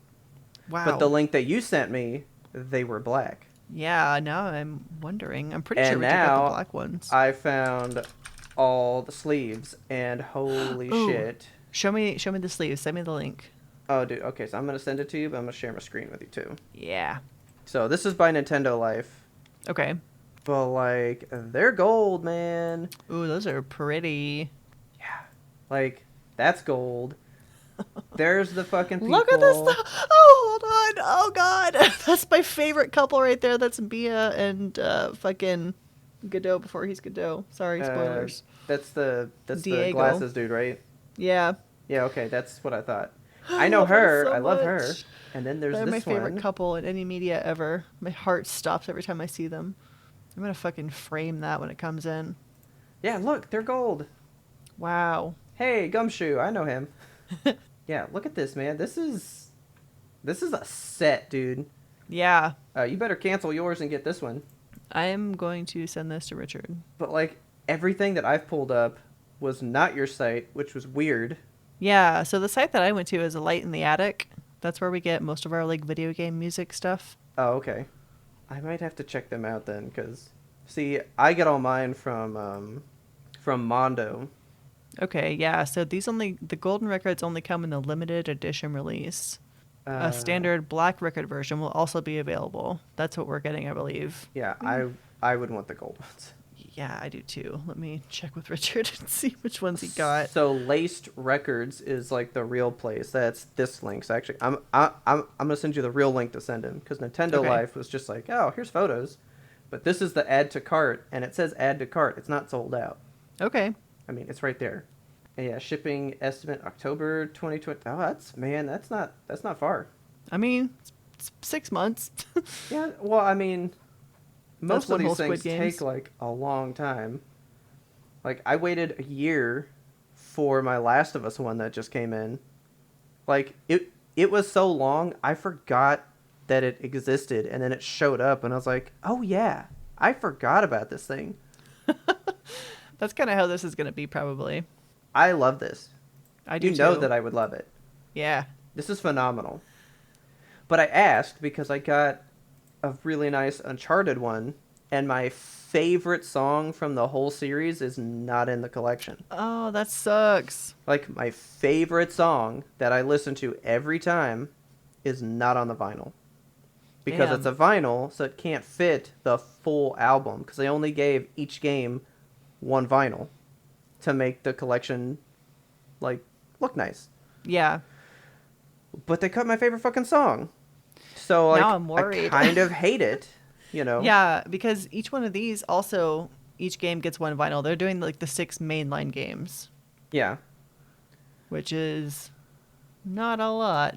But the Wow. link that you sent me, they were black. Yeah, now I'm wondering. I'm pretty sure And we took out the now black ones. I found all the sleeves, and holy Ooh, shit. show me the sleeves. Send me the link. Oh, dude. Okay, so I'm gonna send it to you, but I'm gonna share my screen with you too. Yeah. So this is by Nintendo Life, Okay. but like they're gold, man. Ooh, those are pretty. Yeah, like that's gold. There's the fucking Look at this people. stuff. Oh, hold on. Oh God, that's my favorite couple right there. That's Mia and fucking Godot before he's Godot. Sorry, Uh, spoilers. that's the Diego. glasses dude, right? Yeah. Yeah. Okay, that's what I thought. I I know love them her. so I love her. much. And then there's They're my this favorite one. couple in any media ever. My heart stops every time I see them. I'm gonna fucking frame that when it comes in. Yeah, look, they're gold. Wow. Hey, Gumshoe, I know him. Yeah, look at this, man. This is a set, dude. Yeah. You better cancel yours and get this one. I am going to send this to Richard. But like everything that I've pulled up was not your site, which was weird. Yeah, so the site that I went to is A Light in the Attic. That's where we get most of our like video game music stuff. Oh, okay. I might have to check them out then, cause see, I get all mine from Mondo. Okay, yeah, so the golden records only come in the limited edition release. A Uh, standard black record version will also be available. That's what we're getting, I believe. yeah, I would want the gold ones. Yeah, I do too. Let me check with Richard and see which ones he got. So Laced Records is like the real place. That's this link. So actually, I'm gonna send you the real link to send him because Nintendo Okay. Life was just like, oh, here's photos, but this is the add to cart, and it says add to cart. It's not sold out. Okay. I mean, it's right there. And yeah, shipping estimate October 2020. Oh, that's not far. I mean, it's 6 months. Yeah, well, I mean, most That's of what these most things Squid Games. take like a long time. Like I waited a year for my Last of Us one that just came in. Like it was so long, I forgot that it existed, and then it showed up, and I was like, oh yeah, I forgot about this thing. That's kind of how this is going to be, probably. I love this. I do You know too. that I would love it. Yeah. This is phenomenal. But I asked because I got a really nice Uncharted one, and my favorite song from the whole series is not in the collection. Oh, that sucks. Like, my favorite song that I listen to every time is not on the vinyl. Because Damn. it's a vinyl, so it can't fit the full album. Because they only gave each game one vinyl to make the collection, like, look nice. Yeah. But they cut my favorite fucking song. So, like, Now I'm worried. I kind of hate it, you know? Yeah, because each one of these also, each game gets one vinyl. They're doing like the 6 mainline games, Yeah. which is not a lot.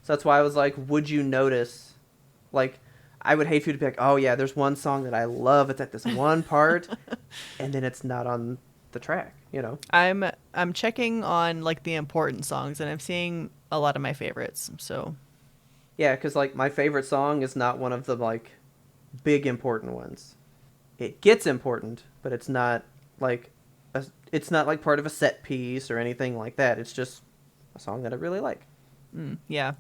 So that's why I was like, would you notice? Like, I would hate for you to be like, oh yeah, there's one song that I love. It's at this one part, and then it's not on the track. You know. I'm checking on like the important songs, and I'm seeing a lot of my favorites. So Yeah, because like my favorite song is not one of the like big important ones. It gets important, but like it's not like part of a set piece or anything like that. It's just a song that I really like. yeah,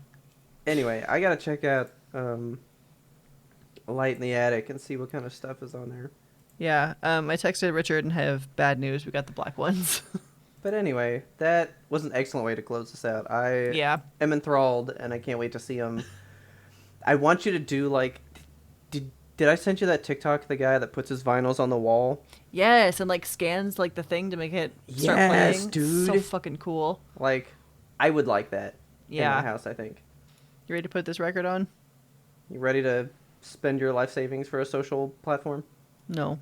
Anyway, I gotta check out Light in the Attic and see what kind of stuff is on there. yeah. I texted Richard and have bad news. We got the black ones. But anyway, that was an excellent way to close this out. I Yeah. am enthralled, and I can't wait to see them. I want you to do like, did I send you that TikTok? The guy that puts his vinyls on the wall. Yes, and like scans like the thing to make it start Yes, playing. dude. So fucking cool. Like, I would like that in Yeah. my house. I think. You ready to put this record on? You ready to spend your life savings for a social platform? No.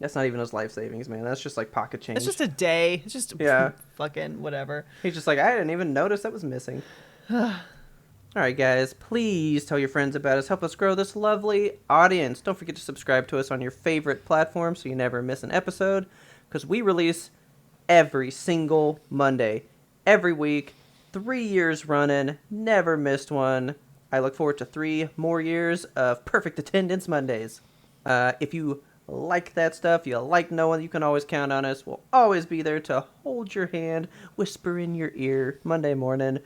That's not even his life savings, man. That's just like pocket change. It's just a day. It's just Yeah. fucking whatever. He's just like, I didn't even notice that was missing. All right, guys, please tell your friends about us. Help us grow this lovely audience. Don't forget to subscribe to us on your favorite platform so you never miss an episode, because we release every single Monday, every week, 3 years running, never missed one. I look forward to 3 more years of perfect attendance Mondays. If you like that stuff, you like knowing you can always count on us, we'll always be there to hold your hand, whisper in your ear Monday morning.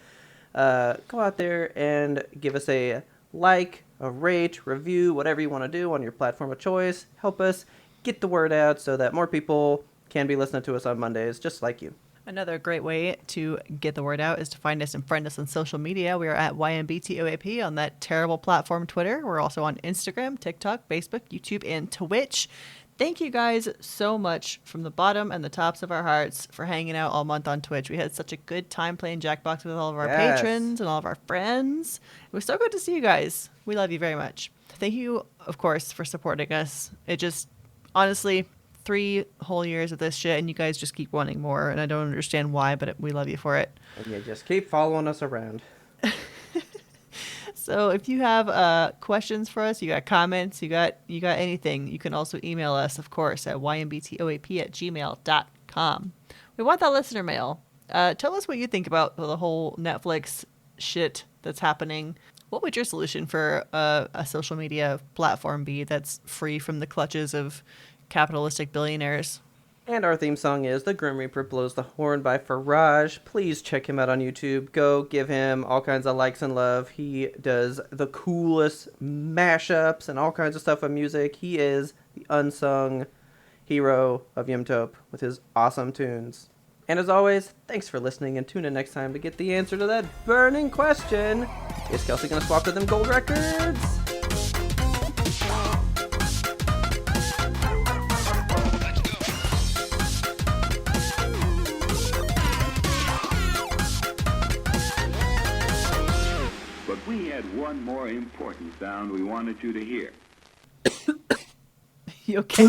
Go out there and give us a like, a rate, review, whatever you want to do on your platform of choice. Help us get the word out so that more people can be listening to us on Mondays, just like you. Another great way to get the word out is to find us and friend us on social media. We are at YMBTOAP on that terrible platform Twitter. We're also on Instagram, TikTok, Facebook, YouTube, and Twitch. Thank you guys so much from the bottom and the tops of our hearts for hanging out all month on Twitch. We had such a good time playing Jackbox with all of our Yes. patrons and all of our friends. It was so good to see you guys. We love you very much. Thank you, of course, for supporting us. It just, honestly, 3 whole years of this shit, and you guys just keep wanting more, and I don't understand why, but we love you for it. And you just keep following us around. So if you have questions for us, you got comments, you got anything, you can also email us, of course, at ymbtoap@gmail.com. We want that listener mail. Tell us what you think about the whole Netflix shit that's happening. What would your solution for a social media platform be that's free from the clutches of capitalistic billionaires? And our theme song is The Grim Reaper Blows the Horn by Faraj. Please check him out on YouTube. Go give him all kinds of likes and love. He does the coolest mashups and all kinds of stuff with music. He is the unsung hero of Yimtope with his awesome tunes. And as always, thanks for listening, and tune in next time to get the answer to that burning question. Is Kelsey going to swap to them gold records? We had one more important sound we wanted you to hear. You okay?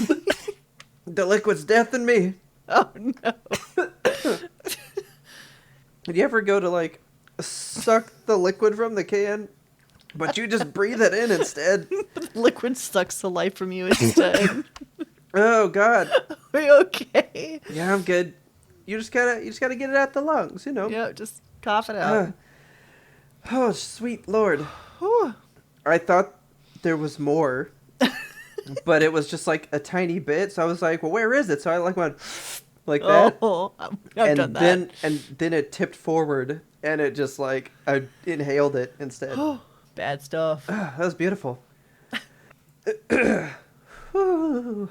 The liquid's death in me. Oh, no. Did you ever go to, like, suck the liquid from the can, but you just breathe it in instead? Liquid sucks the life from you instead. Oh, God. Are you okay? Yeah, I'm good. You just gotta get it out the lungs, you know? Yeah, just cough it out. Oh, sweet Lord. Whew. I thought there was more, but it was just like a tiny bit. So I was like, well, where is it? So I like went like that. Oh, I've and done that. then it tipped forward and it just like, I inhaled it instead. Bad stuff. That was beautiful. Whew.